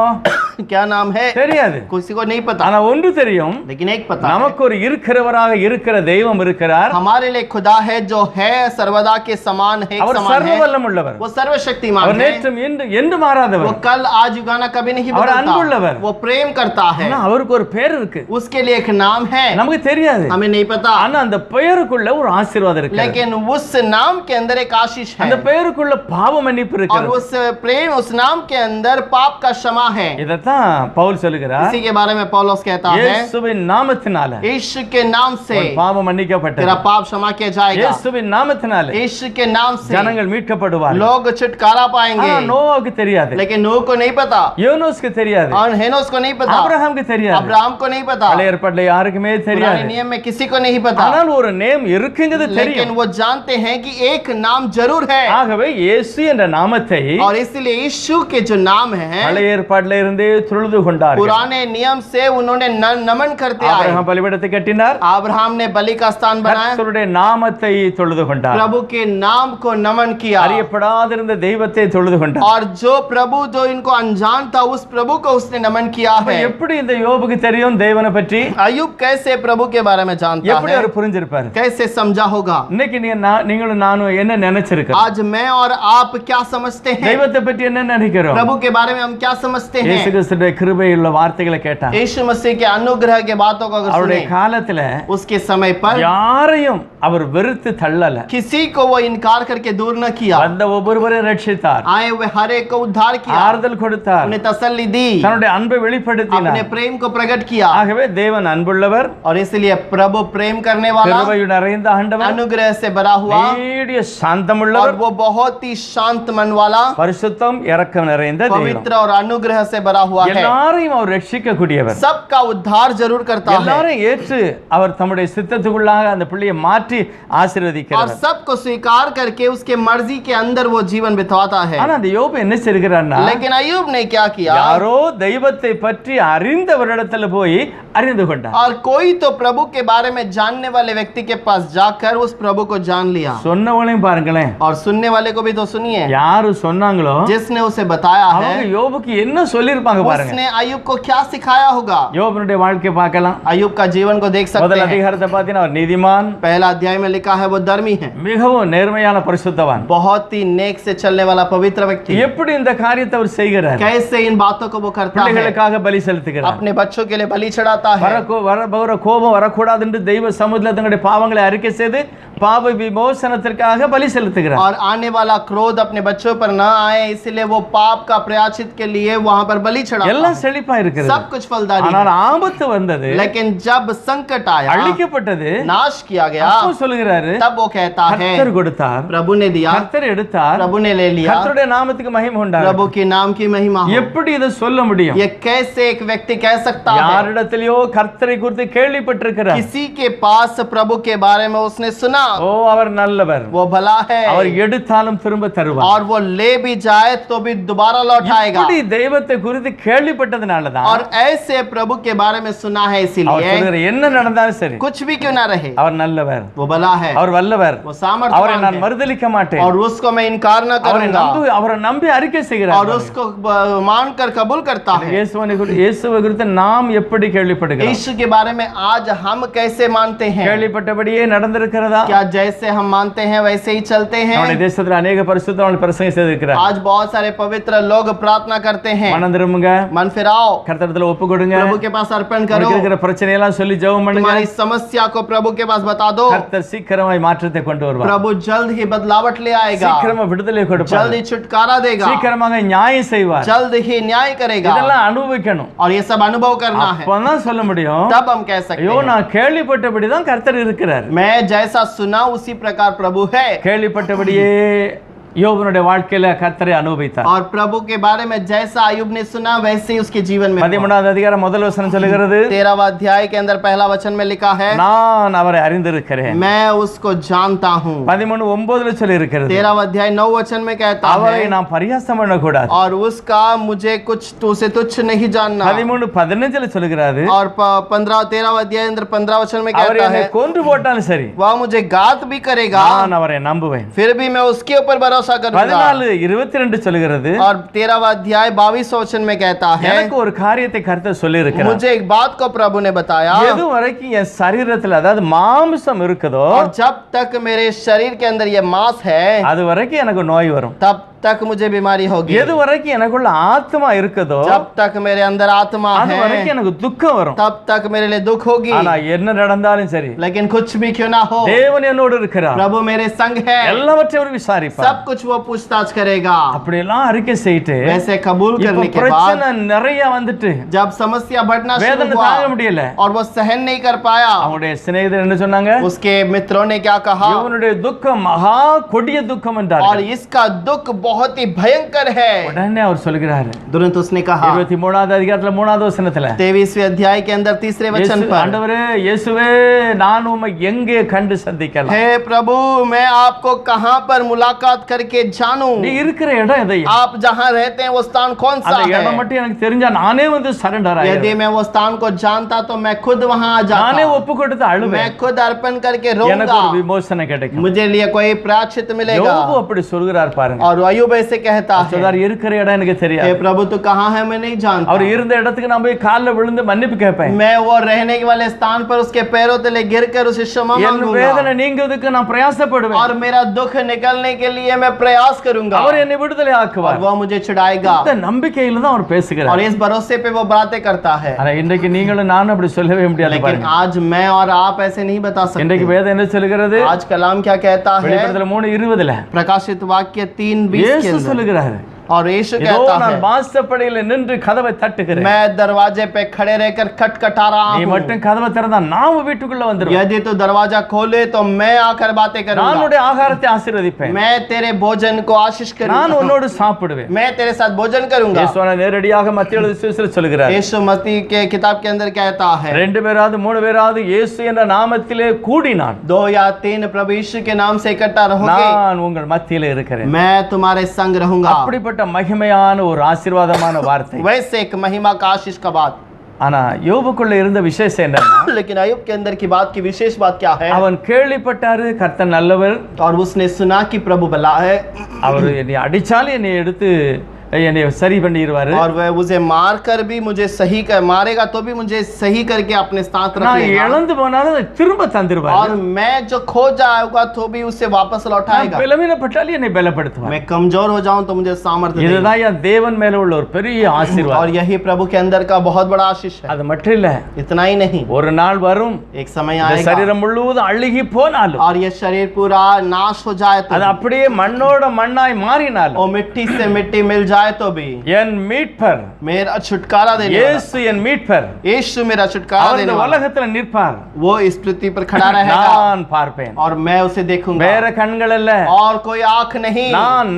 क्या नाम है, தெரியாது. किसी को नहीं पता, ஆனா ஒன்று தெரியும், लेकिन एक पता है, நமக்கு ஒரு இருக்கிறவராக இருக்கிற தெய்வம் இருக்கிறார். हमारे लिए खुदा है जो है सर्वदा के समान है, एक அவர் समान சர்வ है, வல்லமுள்ளவர். वो सर्वशक्तिमान அவர் है, நேற்றும் என்று वो மாறாதவர். कल आज युगाना कभी नहीं அவர் बदलता, அன்புள்ளவர். वो प्रेम करता है, ஆனா அவருக்கு ஒரு பேர் இருக்கு, उसके लिए एक नाम है, நமக்கு தெரியாது. हमें नहीं पता, ஆனா அந்த பெயருக்குள்ள ஒரு ஆசீர்வாதம் இருக்கு. लेकिन उस नाम के अंदर एक आशीष है, அந்த பெயருக்குள்ள பாவ மன்னிப்பு और இருக்கு. उस प्रेम उस नाम के अंदर पाप का क्षमा है. இதத்தான் பவுல் சொல்லுகிறார், इसी के बारे में पौलुस कहता है, இயேசுவின் நாமத்தினால यीशु के नाम से ஒரு பாவம் மன்னிக்கப்பட்டது. तेरा पाप क्षमा किया जाएगा, இயேசுவின் நாமத்தினால यीशु के नाम से ஜனங்கள் மீட்கப்படுவார்கள். लोग छुटकारा पाएंगे. ஆனா நோவாவுக்கு தெரியாது, लेकिन नूह को नहीं पता, யோனோஸ்க்கு தெரியாது, और हेनोस को नहीं पता, ஆபிரகாமுக்கு தெரியாது, अब्राहम को नहीं पता, பழைய ஏற்பாட்டுல யாருக்குமே पुराने தெரியாது. नियम में किसी को नहीं पता, ஆனால் ஒரு நேம் இருக்குங்கிறது लेकिन தெரியும். वो जानते हैं कि एक नाम जरूर है, ஆகவே இயேசு என்ற நாமத்தை और इसलिए यीशु के जो नाम है பழைய ஏற்பாட்டுல இருந்தே தொழுது கொண்டார்கள். पुराने नियम से उन्होंने नमन करते आए. ஆபிரகாம் பலிபீடத்தை கட்டினார், अब्राहम ने बलि का स्थान बनाया, கர்த்தருடைய நாமத்தை தொழுது கொண்டார். प्रभु के नाम को नमन किया, அறியப்படாதிருந்த தெய்வத்தை தொழுது கொண்டார். और जो प्रभु जो इनको अनजान था उस प्रभु को उसने नमन किया அப்ப है. எப்படி இந்த யோபுக்கு தெரியும் தேவனை பற்றி? अय्यूब कैसे प्रभु के बारे में जानता எப்படி है, அவர் புரிஞ்சிருப்பாரு? कैसे समझा होगा. இன்னைக்கு நீங்களும் நானும் என்ன நினைச்சிருக்கோம்? आज मैं और आप क्या समझते हैं, தெய்வத்தை பற்றி என்ன நினைக்கிறோம்? प्रभु के बारे में हम क्या समझते हैं. இயேசு கிறிஸ்துவின் கிருபையுள்ள வார்த்தைகளை கேட்டான். यीशु मसीह के अनुग्रह के बातों को अगर அவருடைய सुने, காலத்துல उसके समय पर யாரையும் அவர் வெறுத்து தள்ளல. किसी को वो इनकार करके दूर न किया, வந்த ஒவ்வொருவரையும் ரட்சித்தார், आए हुए हर एक को उद्धार किया, ஆறுதல் கொடுத்தார், उन्हें तसल्ली दी, தன்னுடைய அன்பை अपने வெளிப்படுத்தினார். प्रेम को प्रकट किया. ஆகவே தேவன் அன்புள்ளவர், और इसलिए प्रभु प्रेम करने वाला, கிருபையு நிறைந்த ஆண்டவர், अनुग्रह से भरा हुआ, நீடிய और சாந்தமுள்ளவர், वो बहुत ही शांत मन वाला, பரிசுத்தம் இரக்கம் நிறைந்த தெய்வம். पवित्र और अनुग्रह से भरा हुआ है. எல்லாரையும் அவர் ரட்சிக்க கூடியவர். सबका उद्धार जरूर करता है, எல்லாரையும் ஏற்று அவர் தம்முடைய சித்தத்துக்குள்ளாக அந்த பிள்ளையை மாற்றி और ஆசீர்வதிக்கிறார். सबको स्वीकार करके उसके मर्जी के अंदर वो जीवन बिताता है. ஆனா அந்த யோபு என்ன செய்கிறார்னா, लेकिन अय्यूब ने क्या किया, யாரோ தெய்வத்தை பற்றி அறிந்தவரிடத்துல போய் அறிந்து கொண்டார். और कोई तो प्रभु के बारे में जानने वाले व्यक्ति के पास जाकर उस प्रभु को जान लिया. சொன்னவளையும் பாருங்களேன், और सुनने वाले को भी तो सुनिए, யாரு சொன்னாங்களோ जिसने उसे बताया है அவங்க யோபுக்கு என்ன சொல்லிருப்பாங்க பாருங்க. उसने अय्यूब को क्या सिखाया होगा. யோபனுடைய வாழ்க்கை பார்க்கலாம். अय्यूब का जीवन को देख सकते முதல் हैं. அதிகாரத்தை பார்த்தீங்கன்னா அவர் நீதிமான், पहला अध्याय में लिखा है वो धर्मी है, மிகவும் நேர்மையான பரிசுத்தவான். बहुत ही नेक से चलने वाला पवित्र व्यक्ति. எப்படி இந்த காரியத்தை அவர் செய்கிறார்? कैसे इन बातों को वो करता है, பிள்ளைகளுக்காக பலி செலுத்துகிறார். अपने बच्चों के लिए बलि चढ़ाता है. வர கோபம் வரக்கூடாது என்று தெய்வ சமூகத்தில் தங்களுடைய பாவங்களை அறிக்கை செய்து பாவ விமோசனத்திற்காக பலி செலுத்துகிறார். और आने वाला क्रोध अपने बच्चों पर न आए इसलिए वो पाप का प्रायश्चित के लिए वहां पर बलि चढ़ाता எல்லாம் है. செழிப்பா இருக்கிறது. सब कुछ फलदारी ஆனால் है. ஆபத்து வந்தது, लेकिन जब संकट आया, அழிக்கப்பட்டது, नाश किया गया, அப்போ சொல்லுகிறாரு, तब वो कहता है கர்த்தர் கொடுத்தார், प्रभु ने दिया, கர்த்தர் எடுத்தார், प्रभु ने ले लिया, கர்த்தருடைய நாமத்துக்கு மகிமை உண்டாகும். प्रभु के नाम की महिमा हो. எப்படி இதை சொல்ல முடியும்? ये कैसे एक व्यक्ति कह सकता है. யாரிடத்திலயோ கர்த்தரை குறித்து கேள்விப்பட்டிருக்கிறார். किसी के पास प्रभु के बारे में उसने सुना, ஓ அவர் நல்லவர், वो भला है, அவர் எடுத்தாலும் திரும்ப தருவார். और वो ले भी जाए तो भी दोबारा लौटाएगा। இப்படி தெய்வத்தை குறித்து கேள்விப்பட்டதனால தான் और ऐसे प्रभु के बारे में सुना है, அவர் इसीलिए சொல்கிறார், என்ன நடந்தாலும் சரி कुछ भी क्यों ना रहे அவர் நல்லவர், वो भला है, அவர் வல்லவர், वो அவரை सामर्थ्यवान நான் है, மறுதலிக்க மாட்டேன், और उसको मैं इनकार न करूंगा, அவரை நம்பி அறிக்கை और செய்கிறார். उसको मानकर कबूल करता है। இயேசுவை குறித்து நாம் எப்படி கேள்விப்படுகிறோம்? यीशु के बारे में आज हम कैसे मानते हैं? கேள்விப்பட்டபடியே நடந்திருக்கிறதா? क्या जैसे हम मानते हैं वैसे ही चलते हैं? நம்முடைய தேசத்துல अनेक பரிசுத்தவான்கள் பிரசங்கம் செய்திருக்கிறார். आज बहुत सारे पवित्र लोग प्रार्थना करते हैं, மனம் திரும்புங்க, मन फिराओ, கர்த்தரிடத்துல ஒப்பு கொடுங்க, प्रभु के पास अर्पण करो, உங்களுக்கு இருக்கிற பிரச்சனை எல்லாம் சொல்லி ஜெபம் பண்ணுங்க. तुम्हारी समस्या को प्रभु के पास बता दो, கர்த்தர் சீக்கிரமாய் மாற்றத்தை கொண்டு வருவார். प्रभु जल्द ही बदलावट ले आएगा, சீக்கிரமா விடுதலை கொடுப்பார், जल्द ही छुटकारा देगा, சீக்கிரமாக நியாயம் செய்வார். जल्द ही न्याय करेगा। இதெல்லாம் அனுபவிக்கணும், और ये सब अनुभव करना है, அப்பதான் சொல்ல முடியும். तब हम कह सकते ஐயோ हैं நான் கேள்விப்பட்டபடிதான் கர்த்தர் இருக்கிறார். मैं जैसा सुना उसी प्रकार प्रभु है। கேள்விப்பட்டபடியே யோபனுடைய வாழ்க்கையில கர்த்தரை அனுபவித்தார். और प्रभु के बारे में जैसा अय्यूब ने सुना वैसे ही उसके जीवन में 13வது அதிகாரம் முதல் வசனம் சொல்லுகிறது, 13वां अध्याय के अंदर पहला वचन में लिखा है, நான் அவரை அறிந்திருக்கிறேன். मैं उसको जानता हूँ। 13:9 சொல்லி இருக்கிறது, 13वां अध्याय 9 वचन में कहता அவரை है, நாம் பரியாசம் பண்ணக்கூடாது. और उसका मुझे कुछ तो उसे तुच्छ नहीं जानना। 13:15 சொல்லுகிறாரு, और 13वां अध्याय अंदर 15 वचन में அவர் कहता என்னை है, கொன்று போட்டாலும் சரி वह मुझे घात भी करेगा, நான் அவரை நம்புவேன். फिर भी मैं उसके ऊपर भरोसा करूंगा। 14:22 சொல்லுகிறது, और 13वां अध्याय 22 वचन में कहता है, எனக்கு ஒரு காரியத்தை கர்த்தர் சொல்லி இருக்கிறார். मुझे एक बात को प्रभु ने बताया, எது வரைக்கும் என் சரீரத்துல அதாவது மாம்சம் இருக்குதோ और जब तक मेरे शरीर के अंदर ये मांस है அது வரைக்கும் எனக்கு நோய் வரும். तब तक मुझे बीमारी होगी। எது வரைக்கும் எனக்குள்ள ஆத்மா இருக்குதோ जब तक मेरे अंदर आत्मा அது வரைக்கும் है எனக்கு துக்கம் வரும். तब तक मेरे लिए दुख होगी। ஆனா என்ன நடந்தாலும் சரி लेकिन कुछ भी क्यों ना हो, தேவன் என்னோடு இருக்கிறார், प्रभु मेरे संग है, எல்லாவற்றையும் அவர் விசாரிப்பார். सब कुछ वो पूछताछ करेगा। அப்படி எல்லாம் அறிக்கை செய்யிட்டு वैसे कबूल இப்ப करने के बाद பிரச்சனை நிறைய வந்துட்டு जब समस्या बढ़ना शुरू வேதனை हुआ தாங்க முடியல, और वो सहन नहीं कर पाया, அவங்களுடைய சிநேகிதர் என்ன சொன்னாங்க, उसके मित्रों ने क्या कहा, இவனுடைய துக்கம் மகா கொடிய துக்கம் என்றார். और इसका दुख बहुत ही भयंकर है। உடனே அவர் சொல்கிறாரு, तुरंत उसने कहा 23வது அதிகாரத்துல 3வது வசனத்துல, 23वें अध्याय के अंदर 3रे वचन पर, ஆண்டவரே இயேசுவே நான் உம்மை எங்கே கண்டு சந்திக்கலாம், हे प्रभु मैं आपको कहां पर मुलाकात करके जानूं, நீ இருக்கிற இடம் எதை, आप जहां रहते हैं वो स्थान कौन सा அந்த है। இடம் மட்டும் எனக்கு தெரிஞ்சா நானே வந்து சரண்டர் यदि ஆயிடுவேன், मैं वो स्थान को जानता तो मैं खुद वहां आ நானே जाता, ஒப்பு கொடுத்து அழுவேன், मैं खुद अर्पण करके எனக்கு रोऊंगा, ஒரு விமோசனை கிடைக்கும். मुझे लिए कोई प्रायश्चित मिलेगा। யோபு அப்படி சொல்கிறார் பாருங்க. और अय्यूब ऐसे कहता है, சொல்றார் இருக்கிற இடம் எனக்கு हे தெரியாது, प्रभु तू कहां है मैं नहीं जानता, அவர் இருந்த இடத்துக்கு நான் போய் கால்ல விழுந்து மன்னிப்பு கேட்பேன், मैं वो रहने वाले स्थान पर उसके पैरों तले गिरकर उसे क्षमा என் मांगूंगा, வேதனை நீங்குவதற்கு நான் பிரயாசப்படுவேன், और मेरा दुख निकलने के लिए मैं प्रयास करूंगा, அவர் என்னை விடுதலை और ஆக்குவார். वो मुझे छुड़ाएगा। இந்த நம்பிக்கையில தான் அவர் और பேசுகிறார். इस भरोसे पे वो बातें करता है। ஆனா இன்றைக்கு நீங்களும் நானும் அப்படி சொல்லவே முடியாது लेकिन பாருங்க. आज मैं और आप ऐसे नहीं बता இன்றைக்கு सकते। வேதம் என்ன சொல்கிறது, आज कलाम क्या कहता है, வெளிப்படுத்தல் 3:20 प्रकाशित वाक्य 3:20 के இயேசு अंदर, சொல்லுகிறார், और यीशु இதோ कहता நான் है, வாசற்படியில நின்று கதவை தட்டுகிறேன், मैं दरवाजे पे खड़े रहकर खटखटा रहा நீ हूँ, மட்டும் கதவை திறந்தா நான் வீட்டுக்குள்ள வந்துருவேன், यदि तू दरवाजा खोले तो मैं आकर बातें करूंगा, நானுடைய ஆகாரத்தை ஆசீர்வதிப்பேன், मैं तेरे भोजन को आशीष நான் करूंगा, உன்னோடு சாப்பிடுவேன். मैं तेरे साथ भोजन करूंगा। இயேசுவான நேரடியாக மத்திய எழுதின சுவிசேஷத்தில் சொல்கிறார், यीशु मसीह के किताब के अंदर कहता है, 2 பேராவது 3 பேராவது இயேசு என்ற நாமத்திலே கூடினான் 2 या 3 प्रभु यीशु के नाम से इकट्ठा रहोगे, நான் உங்கள் மத்தியிலே இருக்கிறேன். मैं तुम्हारे संग रहूंगा। அப்படிப்பட்ட மகிமையான ஒரு ஆசீர்வாதமான வார்த்தை. वैसे एक महिमा का आशीष का बात। ஆனா யோபுக்குள்ள இருந்த விசேஷம் என்னன்னா, लेकिन अय्यूब के अंदर की बात की विशेष बात क्या है, அவன் கேள்விப்பட்டாரு கர்த்தர் நல்லவர், और उसने सुना कि प्रभु भला है, அவர் என்னை அடிச்சாலும் என்னை எடுத்து என்னை சரி பண்ணிடுவாரு, और वह मुझे मारकर भी मुझे सही कर मारेगा तो भी मुझे सही करके अपने साथ रख நான் लेगा, இழந்து போனாலும் அதை திரும்ப தந்துருவாரு, और मैं जो खो जाऊंगा तो भी उसे वापस நான் लौटाएगा, பலவீனப்பட்டாலும் என்னை பலப்படுத்துவார். मैं कमजोर हो जाऊं तो मुझे सामर्थ्य देगा। இதுதான் என் தேவன் மேல உள்ள ஒரு பெரிய और ஆசீர்வாதம். यही प्रभु के अंदर का बहुत बड़ा आशीष है। அது மட்டும் இல்ல, इतना ही नहीं, ஒரு நாள் வரும் एक समय இந்த आएगा சரீரம் முழுவதும் அழுகி போனாலும், और ये शरीर पूरा नाश हो जाए तो, அது அப்படியே மண்ணோட மண்ணாய் மாறினாலும், और मिट्टी से मिट्टी मिल जाए जाए तो भी என் மீட்பர் मेरा छुटकारा देने वाला, இயேசு என் மீட்பர் यीशु मेरा छुटकारा அவர் देने இந்த वाला, உலகத்துல நிற்பார், वो इस पृथ्वी पर खड़ा रहेगा நான் பார்ப்பேன். और मैं उसे देखूंगा। வேற கண்கள் அல்ல, और कोई आंख नहीं,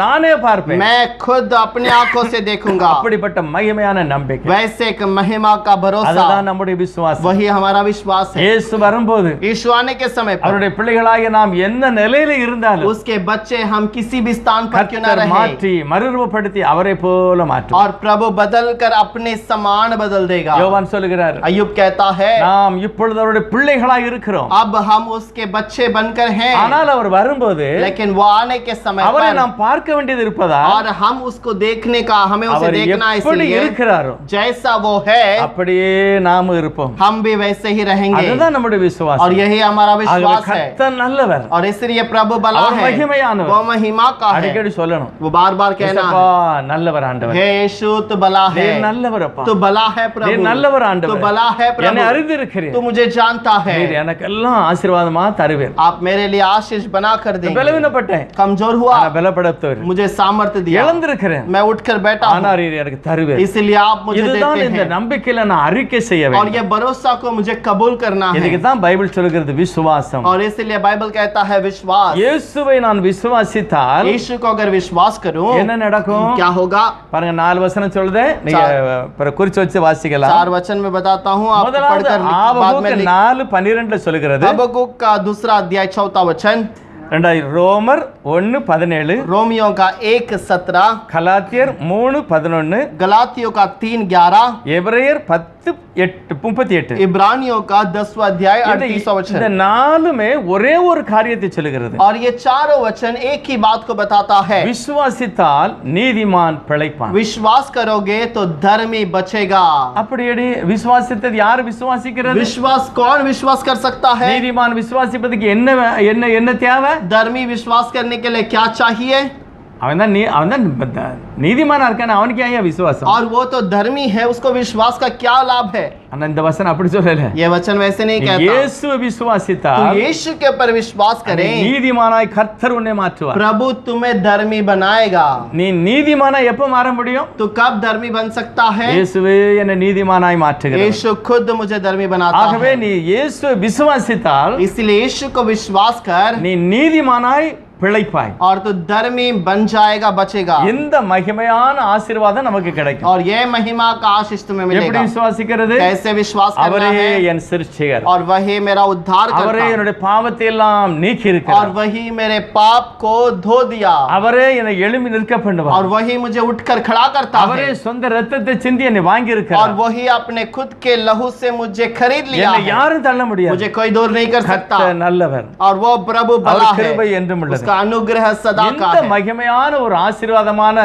நானே பார்ப்பேன். मैं खुद अपनी आंखों से देखूंगा। அப்படிப்பட்ட மகிமையான நம்பிக்கை, वैसे एक महिमा का भरोसा, அதுதான் நம்முடைய விசுவாசம். वही हमारा विश्वास है। இயேசு வரும்போது यीशु आने के समय पर அவருடைய பிள்ளைகளாகிய நாம் எந்த நிலையில இருந்தாலும் उसके बच्चे हम किसी भी स्थान पर क्यों न கர்த்தர் रहे, மாற்றி மறுரூபப்படுத்தி அவரை போல மாற்றும். और प्रभु बदल कर अपने समान बदल देगा। யோவான் சொல்லுகிறார், अय्यूब कहता है நாம் இப்பொழுது அவருடைய பிள்ளைகளாய் இருக்கிறோம், अब हम उसके बच्चे बनकर हैं, ஆனால் அவர் வரும்போது लेकिन वो आने के समय அவரை पर நாம் பார்க்க வேண்டியது இருப்பதா, और हम उसको देखने का, हमें उसे அவர் देखना है, எப்படி इसलिए இருக்கிறாரோ जैसा वो है அப்படியே நாம இருப்போம். हम भी वैसे ही रहेंगे, அதுதான் நம்முடைய और விசுவாசம். यही हमारा ஆகவே विश्वास है। கர்த்தர் நல்லவர், और इसलिए प्रभु भला அவர் है, மகிமையானவர். वो महिमा का है, அடிக்கடி சொல்லணும், वो बार बार कहना இயேசுப்பா है, நல்லவர் ஆண்டவர், हे यीशु तू भला है, நீர் நல்லவர் அப்பா, तू भला है நீர் प्रभु, நல்லவர் तू ஆண்டவர், भला है என்னை प्रभु, அறிந்திருக்கிறீர், तू मुझे जानता है, நீர் எனக்கு எல்லாம் ஆசீர்வாதமா தருவீர். आप मेरे लिए आशीष बना कर देंगे। பலவீனப்பட்டேன், कमजोर हुआ, ஆனா பலப்படுத்துவீர். मुझे सामर्थ्य दिया, இழந்திருக்கிறேன், मैं उठकर बैठा हूं, ஆனா நீர் எனக்கு தருவீர். इसलिए आप मुझे இதுதான் देते இந்த हैं, நம்பிக்கையில நான் அறிக்கை செய்ய और வேண்டும். ये भरोसा को मुझे कबूल करना है। இதுக்கு தான் பைபிள் சொல்கிறது விசுவாசம். और इसलिए बाइबल कहता है विश्वास। இயேசுவை நான் விசுவாசித்தால் यीशु को अगर विश्वास करूं என்ன நடக்கும்? क्या होगा? பாருங்க 4 வசனம் சொல்லுது, நீங்க குறிச்சு வச்சு வாசிக்கலாம். 4 वचन में बताता हूं, आप முதலாவது पढ़कर बाद ஆபகுக் में 4:12 சொல்லுகிறது. हबक्कुक का दूसरा अध्याय 4वां वचन, ரோமர் 1:17, रोमियो का 1:17, கலாத்தியர் 3:11, गलातियों का 3:11, எபிரேயர் 10:38. इब्रानियों का 10वां अध्याय 38वां இந்த वचन। நாலுமே ஒரே ஒரு காரியத்தை சொல்லுகிறது. और ये चारों वचन एक ही बात को बताता है, விசுவாசித்தால் நீதிமான் பிழைப்பான். विश्वास करोगे तो धर्मी बचेगा। அப்படியே விசுவாசித்தது யார் விசுவாசிக்கிறது? विश्वास कौन विश्वास कर सकता है? நீதிமான் விசுவாசிப்பதுக்கு என்ன என்ன என்ன தேவை? धर्मी विश्वास करने के लिए क्या चाहिए? அவன் தான் நீதிமானா இருக்கான, அவனுக்கு ஏன் விசுவாசம்? और वो तो धर्मी है, उसको विश्वास का क्या लाभ है? ஆனா இந்த வசனம் அப்படி சொல்லல. ये वचन वैसे नहीं कहता। இயேசுவை तू விசுவாசித்தால் यीशु के ऊपर विश्वास करे, நீதிமானாய் கர்த்தர் உன்னை மாற்றுவார். प्रभु तुम्हें धर्मी बनाएगा। நீ நீதிமானா எப்ப மாற முடியும்? तू कब धर्मी बन सकता है? இயேசுவே என்னை நீதிமானாய் மாற்றுகிறார். यीशु खुद मुझे धर्मी बनाता ஆகவே है। நீ இயேசுவை விசுவாசித்தால் इसलिए यीशु को विश्वास कर நீ நீதிமானாய் பிழைப்பாய். और तू धर्मी बन जाएगा, बचेगा। இந்த மகிமையான ஆசீர்வாதம் நமக்கு கிடைக்கும். और ये महिमा का आशीष तुम्हें எப்படி मिलेगा। விசுவாசிக்கிறது? कैसे विश्वास करना அவரே है? என் சிருஷ்டிகர், और वही मेरा उद्धार அவரே करता, என்னுடைய பாவத்தை எல்லாம் நீக்கி और இருக்கிறார், वही मेरे पाप को धो दिया, அவரே என்னை எழும்பி நிற்க और பண்ணுவார், वही मुझे उठकर खड़ा करता அவரே है, சொந்த ரத்தத்தை சிந்தி என்னை வாங்கி और இருக்கிறார். वही अपने खुद के लहू से मुझे खरीद लिया என்னை है। யாரும் தள்ள முடியாது. मुझे कोई दूर नहीं कर सकता। கர்த்தர் நல்லவர், और वो प्रभु அவர் भला கிருபை है, என்றும் உள்ளது. उसका अनुग्रह सदा का இந்த है। மகிமையான ஒரு ஆசீர்வாதமான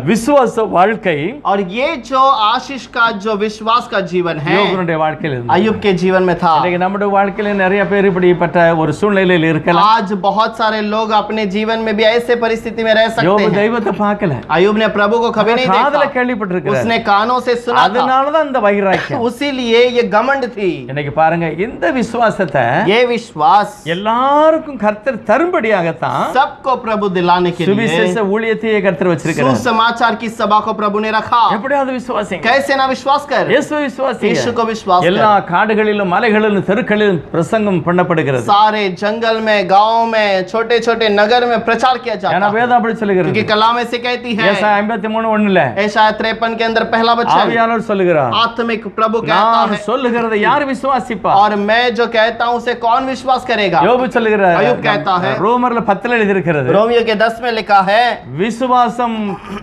விசுவாச வாழ்க்கை और ये जो आशीष का जो विश्वास का जीवन है, யோபனுடைய வாழ்க்கையில் இருந்தது. अय्यूब के जीवन में था। இன்னைக்கு நம்முடைய வாழ்க்கையில நிறைய பேர் இப்படிப்பட்ட ஒரு சூழ்நிலையில் இருக்கலாம். आज बहुत सारे लोग अपने जीवन में भी ऐसे परिस्थिति में रह सकते யோபு हैं। தெய்வத்தை பார்க்கல, अय्यूब ने प्रभु को कभी नहीं காதுல देखा, கேள்விப்பட்டிருக்கிறார், उसने कानों से सुना था, அதனாலதான் இந்த வைராக்கியம். उसीलिए ये घमंड थी। இன்னைக்கு பாருங்க, இந்த விசுவாசத்தை ये विश्वास எல்லாருக்கும் கர்த்தர் தரும்படியாகத்தான் सबको प्रभु दिलाने के लिए சுவிசேஷ ஊழியத்தையே கர்த்தர் வச்சிருக்கிறார். सुसमाचार की सभा को प्रभु ने रखा। எப்படியாவது விசுவாசிங்க, कैसे ना विश्वास कर, இயேசுவை விசுவாசிங்க. यीशु को विश्वास எல்லா कर। காடுகளிலும் மலைகளிலும் தெருக்களிலும் பிரசங்கம் பண்ணப்படுகிறது. सारे जंगल में, गांव में, छोटे छोटे नगर में प्रचार किया ஏன்னா जाता है, வேதம் அப்படி சொல்லுகிறது. क्योंकि कलाम ऐसे कहती है। ஏசாயா 53:1 ऐशाया 53 के अंदर पहला वचन, ஆவியானவர் சொல்லுகிறார், आत्मिक प्रभु कहता நான் है, சொல்லுகிறதை யார் விசுவாசிப்பா? और मैं जो कहता हूं उसे कौन विश्वास करेगा? யோபு சொல்லுகிறார், अय्यूब कहता है, ரோமர்ல 10 எழுதி இருக்கிறது, रोमियो के 10 में लिखा है, விசுவாசம்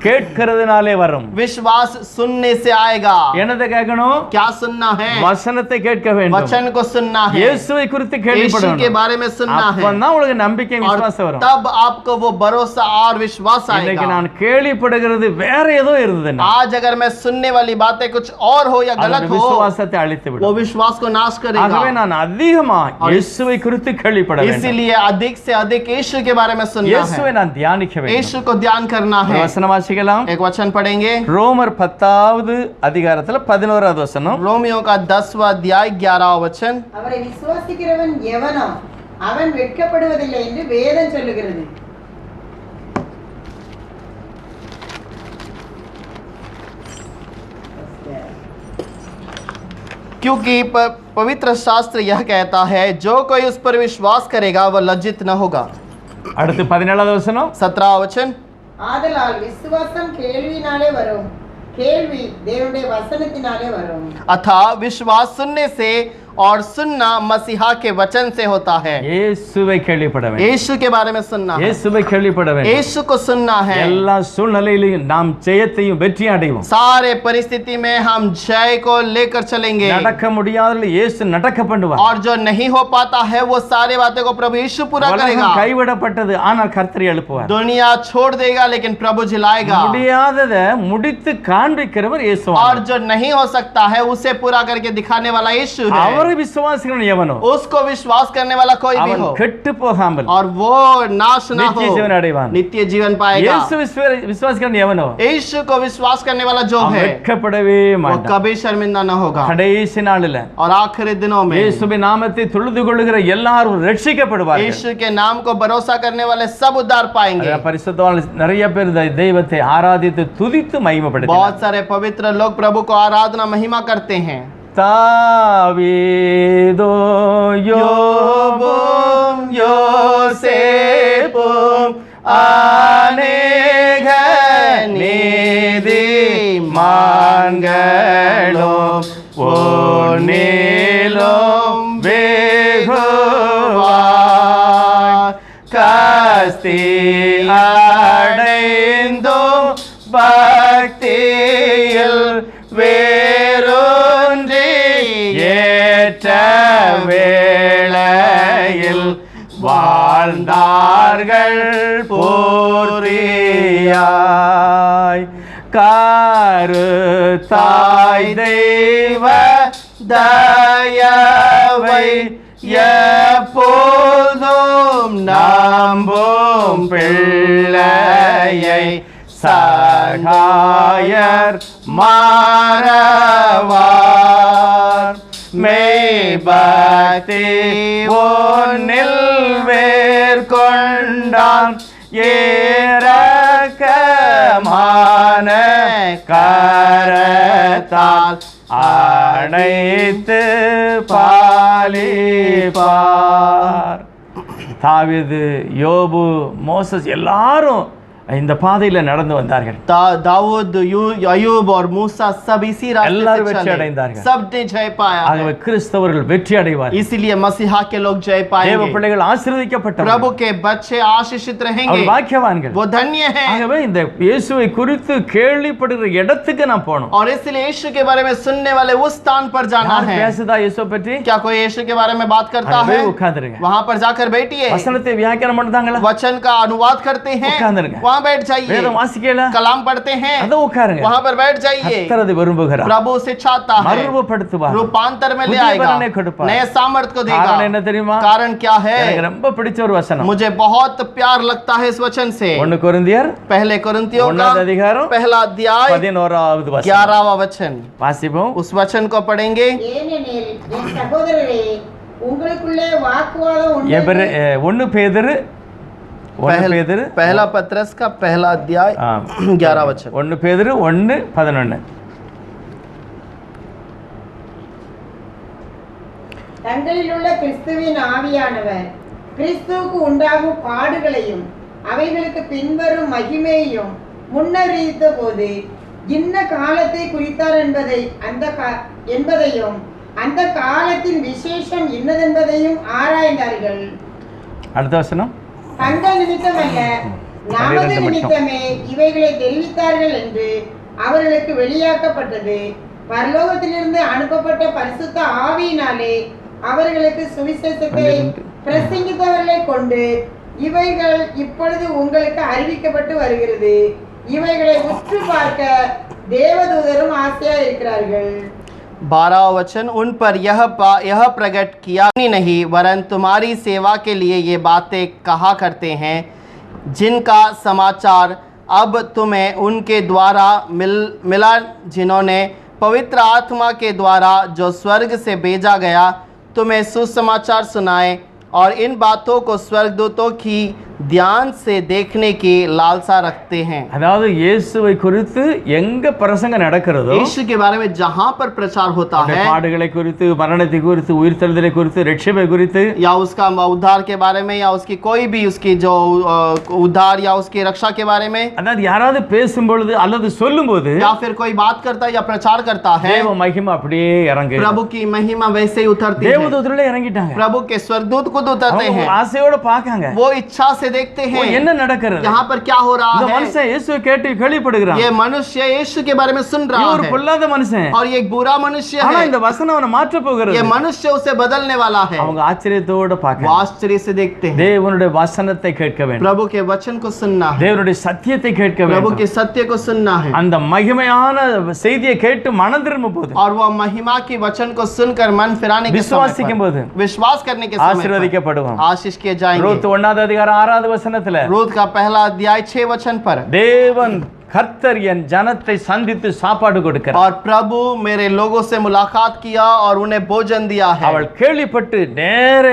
கேட்கிறதுனாலே வரும். विश्वास सुनने से आएगा। என்னதை கேட்கணும்? क्या सुनना है? வசனத்தை கேட்க வேண்டும். वचन को सुनना है, இயேசுவை குறித்து यीशु கேள்விப்படணும். के बारे में सुनना है, அப்பதான் உங்களுக்கு நம்பிக்கை और விசுவாசம் வரும். तब आपको वो भरोसा और विश्वास இன்னைக்கு आएगा। நான் கேள்விப்படுகிறது வேற ஏதோ இருந்ததுன்னா आज अगर मैं सुनने वाली बातें कुछ और हो या गलत அது हो, விசுவாசத்தை அழித்து वो விடும். विश्वास को नाश ஆகவே करेगा। நான் அதிகமா இயேசுவை குறித்து கேள்விப்பட வேண்டும். इसीलिए अधिक से अधिक यीशु के बारे में सुनना இயேசுவை है, நான் தியானிக்க வேண்டும். यीशु को ध्यान करना ஒரு है। வசனம் வாசிக்கலாம். एक वचन पढ़ेंगे, ரோமர் 10வது அதிகாரத்துல 11வது வசனம். रोमियो का 10वां अध्याय 11वां वचन। அவரை விசுவாசிக்கிறவன் எவனோ அவன் வெட்கப்படுவதில்லை என்று வேதம் சொல்லுகிறது. क्योंकि पवित्र शास्त्र यह कहता है, जो कोई उस पर विश्वास करेगा वह लज्जित न होगा। அடுத்து 17வது வசனம் 17वां वचन, ஆதலால் விசுவாசம் கேள்வியினாலே வரும், கேள்வி தேவனுடைய வசனத்தினாலே வரும்। अतः विश्वास सुनने से और सुनना मसीहा के वचन से होता है। இயேசுவை கேள்விப்பட வேண்டும், यीशु के बारे में सुनना है, இயேசுவை கேள்விப்பட வேண்டும்। यीशु को सुनना है। எல்லா சூழ்நிலையிலும் நாம் ஜெயத்தையும் வெற்றி அடைவோம்। सारे परिस्थिति में हम जय को लेकर चलेंगे நடக்க முடியாதல இயேசு நடக்க பண்ணுவார்। और जो नहीं हो पाता है वो सारे बातें को प्रभु यीशु पूरा करेगा। உலகம் கைவிடப்பட்டது, ஆனால் கர்த்தர் எழுப்புவார்। दुनिया छोड़ देगा लेकिन प्रभु जिलाएगा। முடியாததை முடித்து காண்பிக்கிறவர் இயேசு। और जो नहीं हो सकता है उसे पूरा करके दिखाने वाला यीशु है। அவரை விசுவாசிக்கிறவன் எவனோ उसको विश्वास करने वाला कोई भी அவன் हो கெட்டு போகாமல் और वो नाश ना हो, நித்திய ஜீவன் அடைவான்। नित्य जीवन पाएगा। இயேசு விசுவாசிக்கிறவன் எவனோ यीशु को विश्वास करने वाला जो அவன் है வெட்கப்படவே वो மாட்டான்। कभी शर्मिंदा न होगा। கடைசி நாளில் और आखिरी दिनों में இயேசுவின் நாமத்தை தொழுது கொள்ளுகிற எல்லாரும் ரட்சிக்கப்படுவார்கள்। यीशु के नाम को भरोसा करने वाले सब उद्धार पाएंगे। பரிசுத்தவான்கள் நிறைய பேர் தெய்வத்தை ஆராதித்து துதித்து மகிமைப்படுத்தினார்। बहुत सारे पवित्र लोग प्रभु को आराधना महिमा करते हैं। தாவீதோ யோபும் யோசேப்பும் அநேக நீதிமான்களும் பொன்னிலும் வெகுவாய் கஸ்தி அடைந்தும் பக்தியில் வேரூன்றி ஏற்ற வேளையில் வாழ்ந்தார்கள் போரியாய் கருத்தாய் தெய்வ தயவை எப்போதும் நம்பும் பிள்ளையை சகாயர் மாறவார் மெய்பக்தி ஒன்னில் வேர்கொண்டான் ஏரக்கமான கரத்தால் அணைத்து பாலிப்பார்। தாவீது, யோபு, மோசஸ் எல்லாரும் இந்த பாதையில நடந்து வந்தார்கள்। दाऊद, अयूब और मूसा सब इसी எல்லாரும் रास्ते வெற்றி से चले, அடைந்தார்கள்। सबने जय पाया ஆகவே है। கிறிஸ்தவர்கள் வெற்றி அடைவார்கள்। इसीलिए मसीहा के लोग जय தேவ पाएंगे। பிள்ளைகள் ஆசீர்வதிக்கப்பட்டவர்கள், प्रभु के बच्चे आशीषित அவர் रहेंगे, பாக்கியவான்கள்। वो धन्य हैं। ஆகவே இந்த இயேசுவை குறித்து கேள்விப்படுகிற இடத்துக்கு நாம் போகணும்। और इसलिए यीशु के बारे में सुनने वाले उस स्थान पर जाना யார் है। பேசுதா இயேசுவை பற்றி? क्या कोई यीशु के बारे में बात करता ஆகவே है? உட்கார்ந்துருங்க। वहां पर जाकर बैठिए, வசனத்தை வியாக்கியானம் பண்ணுதாங்களா? वचन का अनुवाद करते हैं, உட்கார்ந்துருங்க। वहां बैठ जाइए। வேதம் வாசிக்கல? कलाम पढ़ते हैं, அத உட்காருங்க। वहां पर बैठ जाइए। கர்த்தர் அதை விரும்புகிறார்। प्रभु उसे चाहता है, மறுரூபப்படுத்துவார், रूपांतर में ले புதிய आएगा, பலனை கொடுப்பார்। नए सामर्थ्य को देगा। காரணம் என்ன தெரியுமா? कारण क्या है? எனக்கு ரொம்ப பிடிச்ச ஒரு வசனம்। मुझे बहुत प्यार लगता है इस वचन से। 1 கொரிந்தியர் पहले कोरिन्थियों का 1 அதிகாரம் पहला अध्याय 11வது வசனம் 11वां वचन, வாசிப்போம்। उस वचन को पढ़ेंगे। ஏனெனில் என் சகோதரரே, உங்களுக்குள்ளே வாக்குவாதம் எபிரே 1 பேதுரு पहला पत्रस का पहला अध्याय 11 वचन, 1 பேதுரு 1:11 தங்களில் உள்ள கிறிஸ்துவின் ஆவியானவர் கிறிஸ்துவுக்கு உண்டாகும் பாடுகளையும் அவைகளுக்கு பின்வரும் மகிமையையும் முன்னறிவித்த போது இன்ன காலத்தை குறித்தார் என்பதையும் அந்த காலத்தின் விசேஷம் இன்னதென்பதையும் ஆராய்ந்தார்கள்। அடுத்த வசனம், தங்கள் நிமித்தமல்ல, நமது நிமித்தமே இவைகளை தெரிவித்தார்கள் என்று அவர்களுக்கு வெளியாக்கப்பட்டது பரலோகத்திலிருந்து அனுப்பப்பட்ட பரிசுத்த ஆவியினாலே அவர்களுக்கு சுவிசேஷத்தை பிரசங்கித்தவர்களை கொண்டு இவைகள் இப்பொழுது உங்களுக்கு அறிவிக்கப்பட்டு வருகிறது। இவைகளை உற்று பார்க்க தேவதூதரும் ஆசையா இருக்கிறார்கள்। 12वां वचन, उन पर यह प्रकट किया नहीं, वरन तुम्हारी सेवा के लिए ये बातें कहा करते हैं, जिनका समाचार अब तुम्हें उनके द्वारा मिला, जिन्होंने पवित्र आत्मा के द्वारा जो स्वर्ग से भेजा गया तुम्हें सुसमाचार सुनाए। और इन बातों को स्वर्गदूतों की ध्यान से देखने की लालसा रखते हैं। அதாவது இயேசுவை குறித்து எங்க பிரசங்கம் நடக்கிறதோ, यीशु के बारे में जहाँ पर प्रचार होता அவருடைய है, பாடுகளை குறித்து, மரணத்தை குறித்து, உயிர்த்தெழுதலை குறித்து, ரட்சிப்பை குறித்து, या उसका उद्धार के बारे में, या उसकी कोई भी उसकी जो उद्धार या उसकी रक्षा के बारे में, அதாவது யாராவது பேசும் பொழுது அல்லது சொல்லும் போது या फिर कोई बात करता है या प्रचार करता है, தேவ மகிமை அப்படியே இறங்கு. प्रभु की महिमा वैसे ही उतरती है। தேவதூதர்களே இறங்கிட்டாங்க. प्रभु के स्वर्गदूत खुद उतरते அவங்க हैं, ஆசையோட பார்க்காங்க. वो इच्छा से देखते ஓ, हैं என்ன நடக்கிறது? यहाँ पर क्या हो रहा இந்த है। மனுஷன் இயேசுவை கேட்டு கேள்விப்படுகிறான். ये मनुष्य यीशु के बारे में सुन இவன் रहा ஒரு है பொல்லாத மனுஷன். और ये एक बुरा मनुष्य ஆனா है। இந்த வசனம் அவனை மாற்ற போகிறது. ये मनुष्य उसे बदलने वाला है। அவங்க ஆச்சரியத்தோட वो பார்க்க आश्चर्य से देखते हैं। தேவனுடைய வசனத்தை கேட்க வேண்டும். प्रभु के वचन को सुनना है, தேவனுடைய சத்தியத்தை கேட்க प्रभु வேண்டும். के सत्य को सुनना है, அந்த மகிமையான செய்தியை கேட்டு மனம் திரும்ப போது, और वह महिमा की वचन को सुनकर मन फिराने के समय விசுவாசிக்கும் போது पर, विश्वास करने के समय पर ஆசீர்வதிக்கப்படுவோம். आशीष किए जाएंगे। ரூத் 1வது அதிகாரம் 6வது வசனத்துல रूत का पहला अध्याय 6 वचन पर, தேவன் கர்த்தர் என் ஜனத்தை சந்தித்து சாப்பாடு கொடுக்கிறார். और प्रभु मेरे लोगों से मुलाकात किया और उन्हें भोजन दिया है। அவள் கேள்விப்பட்டு நேர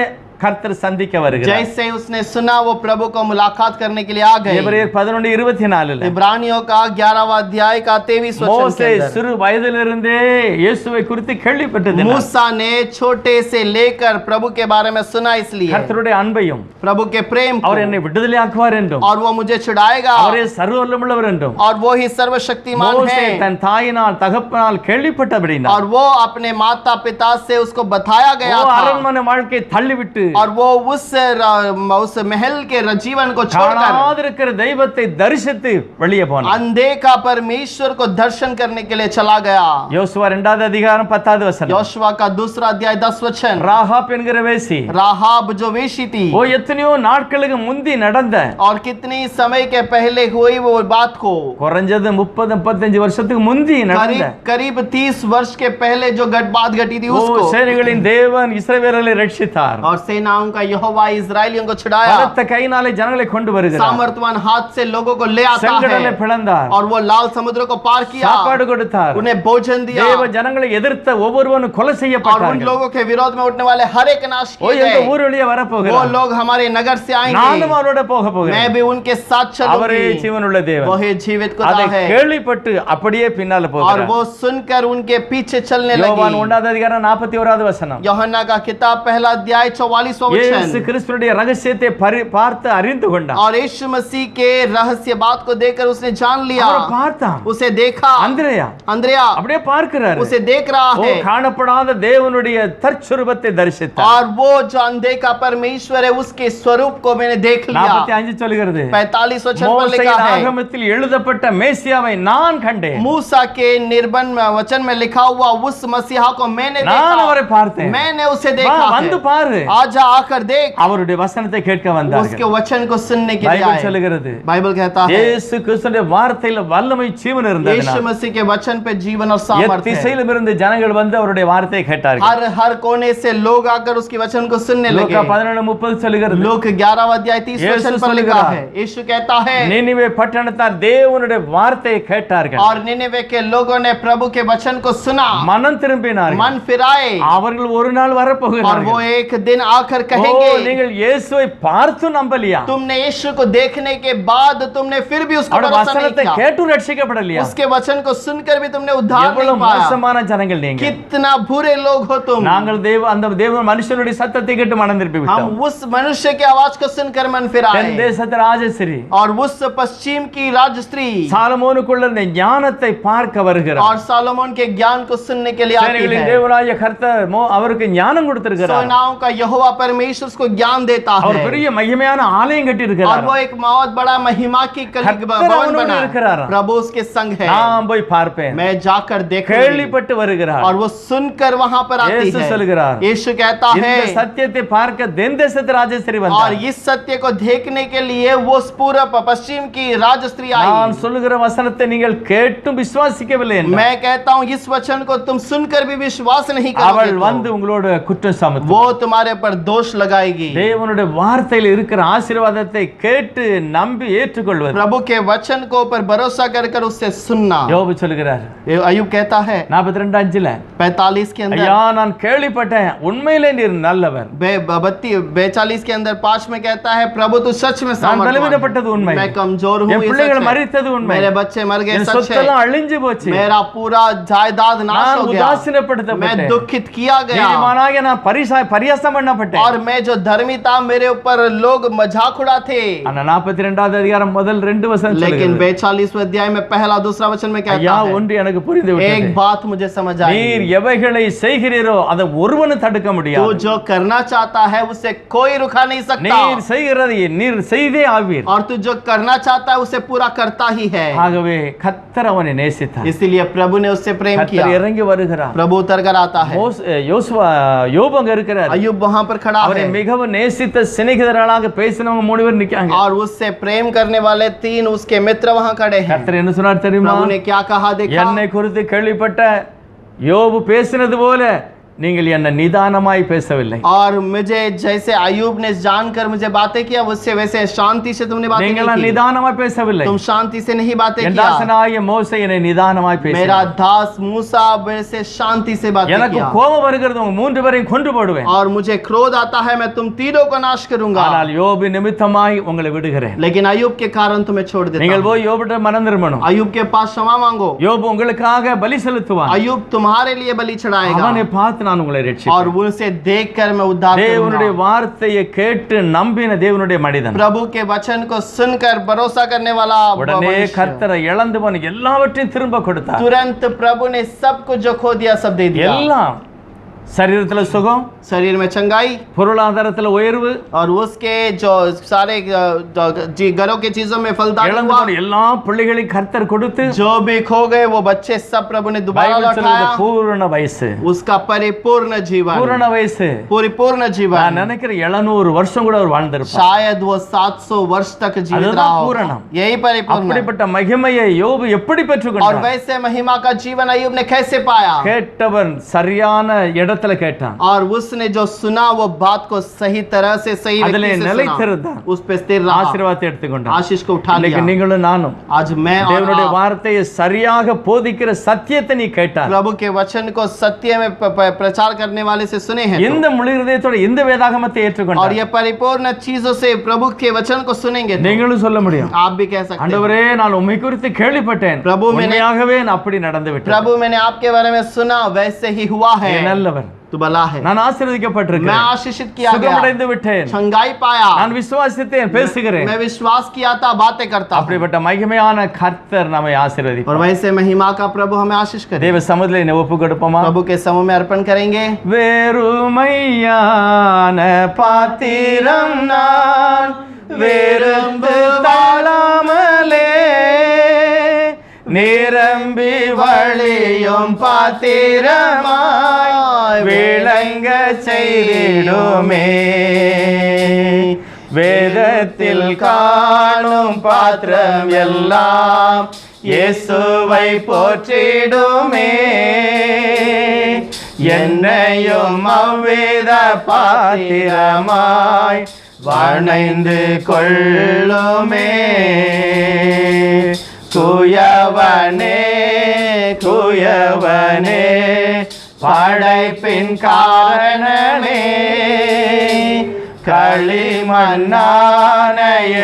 கர்த்தர் சந்திக்க வருகிறார். जैसे उसने सुना वो प्रभु को मुलाकात करने के लिए आ गए। எபிரேயர் 11:24 इब्रानियों का 11वां अध्याय का 23 वचन மோசே के अंदर, சிறு வயதிலிருந்தே இயேசுவை குறித்து கேள்விப்பட்டது. मूसा ने छोटे से लेकर प्रभु के बारे में सुना, इसलिए கர்த்தருடைய அன்பையும் प्रभु के प्रेम को, அவர் என்னை விடுதலையாக்குவார் என்றும் और वो मुझे छुड़ाएगा, அவரே சர்வவல்லமுள்ளவர் என்றும் और वो ही सर्वशक्तिमान மோசே है, தன் தாயினால் தகப்பனால் கேள்விப்பட்டபடினா और वो अपने माता पिता से उसको बताया गया था, அரண்மனை வாழ்க்கையை தள்ளிவிட்டு और वो उस महल के जीवन को छोड़कर காணாதிருக்கிற தெய்வத்தை தரிசித்து வெளியே போனார். अनदेखा परमेश्वर को दर्शन करने के लिए चला गया। யோசுவா 2வது அதிகாரம் 10வது வசனம். योशुआ का 2 अध्याय 10 वचन, ராகாப் என்கிற வேசி, राहाब जो वेशी थी, ஓ எத்தனையோ நாட்களுக்கு முந்தி நடந்த, और कितनी समय के पहले हुई वो बात को, குறைஞ்சது 30-35 வருஷத்துக்கு முந்தி நடந்த, करीब 30 वर्ष के पहले जो बात घटी थी ஓ उसको, சேனைகளின் தேவன் இஸ்ரவேலை ரட்சித்தார். और सेनाओं का यहोवा इस्राएलियों को छुड़ाया, பலத்த கையினாலே ஜனங்களை கொண்டு வருகிறார். सामर्थवान हाथ से लोगों को ले आता செங்கடலை है, பிளந்தார். और वो लाल समुद्र को पार किया, சாப்பாடு கொடுத்தார். उन्हें भोजन दिया, தேவ ஜனங்களை எதிர்த்த ஒவ்வொருவனும் கொலை और उन செய்யப்பட்டார்கள். लोगों के विरोध में उठने वाले हर एक नाश ஓ किए எங்க गए। ஊர் வழியா வர वो போகிறார். लोग हमारे नगर से நானும் आएंगे, அவரோட போக मैं போகிறேன். भी उनके साथ அவரே चलूंगी, ஜீவனுள்ள தேவன். वो ही जीवित அதை खुदा है, கேள்விப்பட்டு அப்படியே பின்னால और போகிறார். वो सुनकर उनके पीछे चलने யோவான் लगी। 1வது அதிகாரம் 41வது வசனம். यूहन्ना का किताब पहला अध्याय 44वां இயேசு वचन, கிறிஸ்துவினுடைய ரகசியத்தை பார்த்து அறிந்து கொண்டார். और यीशु मसीह के रहस्य बात को देखकर उसने जान लिया, அவரை பார்த்தான். उसे देखा, அந்திரேயா अंद्रया அப்படியே பார்க்கிறார். उसे देख रहा ஓ है, காணப்படாத தேவனுடைய தற்சுரூபத்தை தரிசித்தார். और वो जो अनदेखा परमेश्वर है उसके स्वरूप को मैंने देख लिया। 45 சொல்கிறது, 45 वचन पर लिखा மோசேயின் है, ஆகமத்தில் எழுதப்பட்ட மேசியாவை நான் கண்டேன். मूसा के निर्बंध वचन में लिखा हुआ उस मसीहा को मैंने நான் அவரை देखा, பார்த்தேன். मैंने उसे வா, देखा வந்து है। பாரு. आजा आकर देख। அவருடைய வசனத்தை கேட்க उसके வந்தார்கள். वचन को सुनने के लिए பைபிள் आए। சொல்கிறது, बाइबल कहता है இயேசு கிறிஸ்துவினுடைய வார்த்தையில வல்லமை ஜீவன் இருந்தது. यीशु मसीह के वचन पे जीवन और सामर्थ्य है। திசையிலும் இருந்து ஜனங்கள் வந்து அவருடைய வார்த்தையை கேட்டார்கள். हर कोने से लोग आकर उसके वचन को सुनने लगे। லூக்கா 11:30 சொல்கிறது, लूक 11वां अध्याय 30 यीशु वचन पर लिखा சொல்லுகிறார், है, यीशु कहता है, நினிவே பட்டணத்தார் தேவனுடைய வார்த்தையை கேட்டார்கள். और निनेवे के लोगों ने प्रभु के वचन को सुना, மனம் திரும்பினார்கள். मन फिराए, அவர்கள் ஒரு நாள் और वो வரப்போகிறார்கள். एक दिन आकर ஓ, कहेंगे, நீங்கள் இயேசுவை பார்த்து நம்பலையா? तुमने यीशु को देखने के बाद तुमने फिर भी उसको அவருடைய भरोसा नहीं வசனத்தை किया, கேட்டு ரட்சிக்கப்படலையா? उसके वचन को सुनकर भी तुमने उद्धार எவ்வளவு नहीं पाया। மோசமான ஜனங்கள் நீங்க. कितना बुरे लोग हो तुम। நாங்கள் அந்த தேவ மனுஷனுடைய சத்தத்தை கேட்டு மனம் திருப்பி हम விட்டோம். उस मनुष्य की आवाज को सुनकर मन தென் फिराए, தேசத்து ராஜஸ்ரீ और उस पश्चिम की राजस्त्री சாலமோனுக்குள்ள இந்த ஞானத்தை பார்க்க வருகிறார். और सालोमोन के ज्ञान को सुनने के लिए आती சேனைகளின் है। தேவனாகிய கர்த்தர் அவருக்கு ஞானம் கொடுத்திருக்கிறார். सेनाओं का यहोवा परमेश्वर उसको ज्ञान देता அவர் है, பெரிய மகிமையான ஆலயம் கட்டி और இருக்கிறார். वो एक बहुत बड़ा महिमा की கர்த்தர் भवन அவனோடு बना है। இருக்கிறார். प्रभु उसके संग है, நான் போய் பார்ப்பேன். मैं जाकर देखूंगी। கேள்விப்பட்டு வருகிறார். और वो सुनकर वहां पर आती இயேசு है। சொல்கிறார், यीशु कहता இந்த है, சத்தியத்தை பார்க்க தென் தேசத்து ராஜஸ்ரீ और வந்தார். इस सत्य को देखने के लिए वो पूरब पश्चिम की राजस्त्री நான் आई। சொல்லுகிற வசனத்தை நீங்கள் கேட்டும் விசுவாசிக்கவில்லை என்றார். मैं कहता हूँ इस वचन को तुम सुनकर भी विश्वास नहीं அவள் करोगे, வந்து உங்களோட குற்றம் तो சாமத்துவாள். वो तुम्हारे पर दोष लगाएगी। தேவனுடைய வார்த்தையில் இருக்கிற ஆசீர்வாதத்தை கேட்டு நம்பி ஏற்றுக்கொள்வது. प्रभु के वचन को ऊपर भरोसा कर कर उससे सुनना। யோபு சொல்கிறார், अय्यूब कहता है 42:5 45 के अंदर, ஐயா நான் கேள்விப்பட்டேன் உண்மையிலே நீர் நல்லவர். 42 के अंदर 5 में कहता है प्रभु तू सच में நான் सामर्थ्यवान பலவீனப்பட்டது है। உண்மை, मैं कमजोर हूँ, என் ये பிள்ளைகள் सच है। மரித்தது உண்மை, मेरे बच्चे मर गए, என் सच है। சொத்தெல்லாம் அழிஞ்சு போச்சு, मेरा पूरा जायदाद नाश நான் हो गया, உதாசீனப்படுத்தப்பட்டேன், मैं दुखित किया गया, நீதிமானாகிய நான் பரியாசம் பண்ணப்பட்டேன். और मैं जो धर्मी था मेरे ऊपर लोग मजाक उड़ाते। ஆனா 42வது அதிகாரம் முதல் 2 வசனம் लेकिन சொல்லுகிறது, 42वें अध्याय में पहला दूसरा वचन में ஐயா कहता है, ஒன்று எனக்கு புரிந்து விட்டது, एक बात मुझे समझ நீர் आई, எவைகளை செய்கிறீரோ அதை ஒருவனும் தடுக்க तू முடியாது. जो करना चाहता है उसे कोई रुका नहीं सकता, நீர் செய்கிறதை நீர் செய்தே ஆவீர். और तू जो करना चाहता है उसे पूरा करता ही है। ஆகவே கர்த்தர் அவனை நேசித்தார். इसीलिए प्रभु ने उससे प्रेम किया। கர்த்தர் இறங்கி வருகிறார். प्रभु उतर कर आता है। யோசுவா யோபு அங்க இருக்கிறார். अय्यूब वहां पर खड़ा அவரை है, மிகவும் நேசித்த சிநேகிதர்களாக பேசினவங்க 3 பேர் நிக்காங்க. और उससे प्रेम करने वाले 3 उसके मित्र वहां खड़े हैं। கர்த்தர் என்ன சொன்னார் தெரியுமா? प्रभु ने क्या कहा देखा, என்னை குறித்து கேள்விப்பட்ட யோபு பேசினது போல நீங்கள் என்ன நிதானமாய் பேசவில்லை. और मुझे जैसे अय्यूब ने जानकर मुझे बातें किया उससे वैसे शांति से तुमने बातें நீங்கள் नहीं की। நிதானமாய் பேசவில்லை. तुम शांति से नहीं बातें என் किया। தாசனாகிய மோசே என்னை நிதானமாய் मेरा பேசினார். दास मूसा वैसे शांति से बातें எனக்கு किया, கோபம் வருகிறது, உங்க 3 பேரையும் கொன்று போடுவேன். और मुझे क्रोध आता है, मैं तुम तीनों को नाश करूंगा, ஆனால் யோபு நிமித்தமாய் உங்களை விடுகிறேன். लेकिन अय्यूब के कारण तुम्हें छोड़ देता நீங்கள் हूं। போய் யோபுட்ட மனம் திரும்பணும். अय्यूब के पास क्षमा मांगो, யோபு உங்களுக்காக பலி செலுத்துவான். अय्यूब तुम्हारे लिए बलि चढ़ाएगा, அவனை பார்த்து நான் உங்களை और ரட்சிப்பேன். उनसे देखकर मैं उद्धार தேவனுடைய करूंगा। வார்த்தையை கேட்டு நம்பின தேவனுடைய மனிதன் प्रभु के वचन को सुनकर भरोसा करने वाला உடனே मनुष्य, கர்த்தரை இழந்து போன எல்லாவற்றையும் திரும்ப கொடுத்தார். तुरंत प्रभु ने सब कुछ जो खो दिया सब दे दिया। எல்லாம் சரீரத்துல சுகம், शरीर में चंगाई, பொருளாதாரத்துல உயர்வு, और उसके जो सारे घरों के चीजों में फलदायी இழந்து हुआ। போன எல்லா பிள்ளைகளையும் கர்த்தர் கொடுத்து जो भी खो गए वो बच्चे सब प्रभु ने दोबारा பைபிள் சொல்லுது लौटाया। பூரண வயசு, उसका परिपूर्ण जीवन, பூரண வயசு. परिपूर्ण நான் जीवन, நினைக்கிறேன் 700 வருஷம் கூட அவர் வாழ்ந்திருப்பார். शायद वो 700 वर्ष तक जीवित அதுதான் रहा होगा। பூரணம். यही परिपूर्ण। அப்படிப்பட்ட மகிமையை யோபு எப்படி और பெற்றுக்கொண்டார்? वैसे महिमा का जीवन अय्यूब ने कैसे पाया? கேட்டவன் சரியான இடத்துல கேட்டான், और उसने जो सुना वो बात को सही तरह से सही அதிலே व्यक्ति से நிலைத்திருந்தான், सुना, उस पे स्थिर रहा, ஆசீர்வாதத்தை எடுத்துக்கொண்டான். आशीष को उठा இன்னைக்கு लिया। நீங்களும் நானும் आज मैं और தேவனுடைய आप வார்த்தையை சரியாக போதிக்கிற சத்தியத்தை நீ கேட்டார், प्रभु के वचन को सत्य में प्रचार करने वाले से सुने हैं இந்த முழு இதயத்தோட இந்த வேதாகமத்தை और ஏற்றுக்கொண்டார். ये परिपूर्ण चीजों से प्रभु के वचन को सुनेंगे तो நீங்களும் சொல்ல முடியும், आप भी कह सकते हैं, ஆண்டவரே நான் உம்மை குறித்து கேள்விப்பட்டேன், பிரபு, உண்மையாகவே நான் அப்படி நடந்து விட்டேன். प्रभु मैंने आपके बारे में सुना वैसे ही हुआ है, நீ நல்லவர், तू भला है, நான் मैं ஆசீர்வதிக்கப்பட்டிருக்கிறேன், आशीषित किया गया, சுகமடைந்து விட்டேன், चंगाई पाया, நான் விசுவாசித்தேன், பேசுகிறேன். मैं विश्वास किया था, बातें करता हूं। அப்படிப்பட்ட மகிமையான கர்த்தர் நம்மை और ஆசீர்வதிப்பார். वैसे महिमा का प्रभु हमें आशीष करे। தேவ சமூகத்திலே என்னை ஒப்பு கொடுப்போமா? प्रभु के समूह में अर्पण करेंगे। வெறுமையான பாத்திரம் நான் விரும்பு தாழாமலே நிரம்பி வழியும் பாத்திரமாய் விளங்க செய்திடுமே, வேதத்தில் காணும் பாத்திரம் எல்லாம் இயேசுவை போற்றிடுமே, என்னையும் அவ்வேத பாத்திரமாய் வணைந்து கொள்ளுமே. குயவனே குயவனே படைப்பின் காரணனே, களிமண்ணான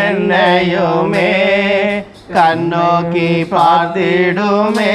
என்னையுமே கண்ணோக்கி பார்த்திடுமே।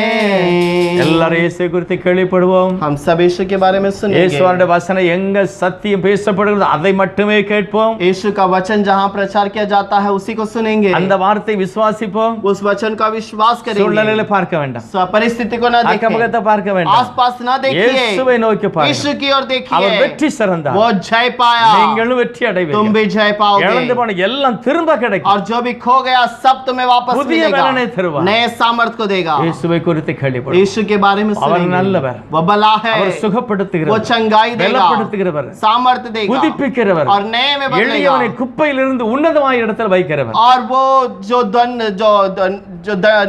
எல்லாரும் இயேசு குறித்து கேள்விப்படுவோம். हम सब यीशु के बारे में सुनेंगे। இயேசுவோட வசனம் எங்க சத்தியம் பேசப்படுகிறது அதை மட்டுமே கேட்போம். यीशु का वचन जहाँ प्रचार किया जाता है उसी को सुनेंगे, அந்த வார்த்தை விசுவாசிப்போம். उस वचन का विश्वास करेंगे, சூழ்நிலையில பார்க்க வேண்டாம், परिस्थिति को न देखें, அக்கபக்கத்தை பார்க்க வேண்டாம், आसपास न देखिए, இயேசுவை நோக்கி यीशु பாருங்கள். की ओर அவர் देखिए, வெற்றி சிறந்தார், वो जय पाया, நீங்களும் வெற்றி तुम அடைவீர்கள். भी जय पाओगे, இழந்து போன எல்லாம் திரும்ப கிடைக்கும். और जो भी खो गया सब तुम्हें वापस புதிய मिलेगा, बलने தருவார். नए सामर्थ को देगा। இயேசுவை குறித்து கேள்விப்படும். यीशु के बारे में அவர் सुनेंगे, நல்லவர். वो भला है, அவர் वो சுகப்படுத்துகிறவர், चंगाई देगा, பலப்படுத்துகிறவர், सामर्थ देगा புதுப்பிக்கிறவர், और नए में बदलेगा। எளியவனை குப்பையிலிருந்து உன்னதமான இடத்துல வைக்கிறவர். और वो जो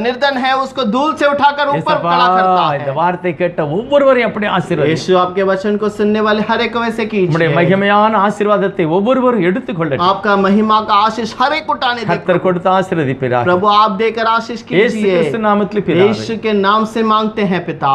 निर्धन है उसको धूल से उठाकर ऊपर இயேசப்பா, खड़ा करता இந்த है। வார்த்தை கேட்ட ஒவ்வொருவரையும் அப்படி ஆசீர்வதி. यीशु आपके वचन को सुनने वाले हर एक को वैसे உம்முடைய कीजिए। மகிமையான ஆசீர்வாதத்தை ஒவ்வொருவரும் எடுத்துக்கொள்ளட்டும். आपका महिमा का आशीष हर एक उठाने दे। கர்த்தர் கொடுத்து ஆசீர்வதிப்பீராக. प्रभु आप देकर आशीष இயேசு कीजिए। கிறிஸ்து நாமத்தில் பிதாவே. यीशु के नाम से मांगते हैं पिता।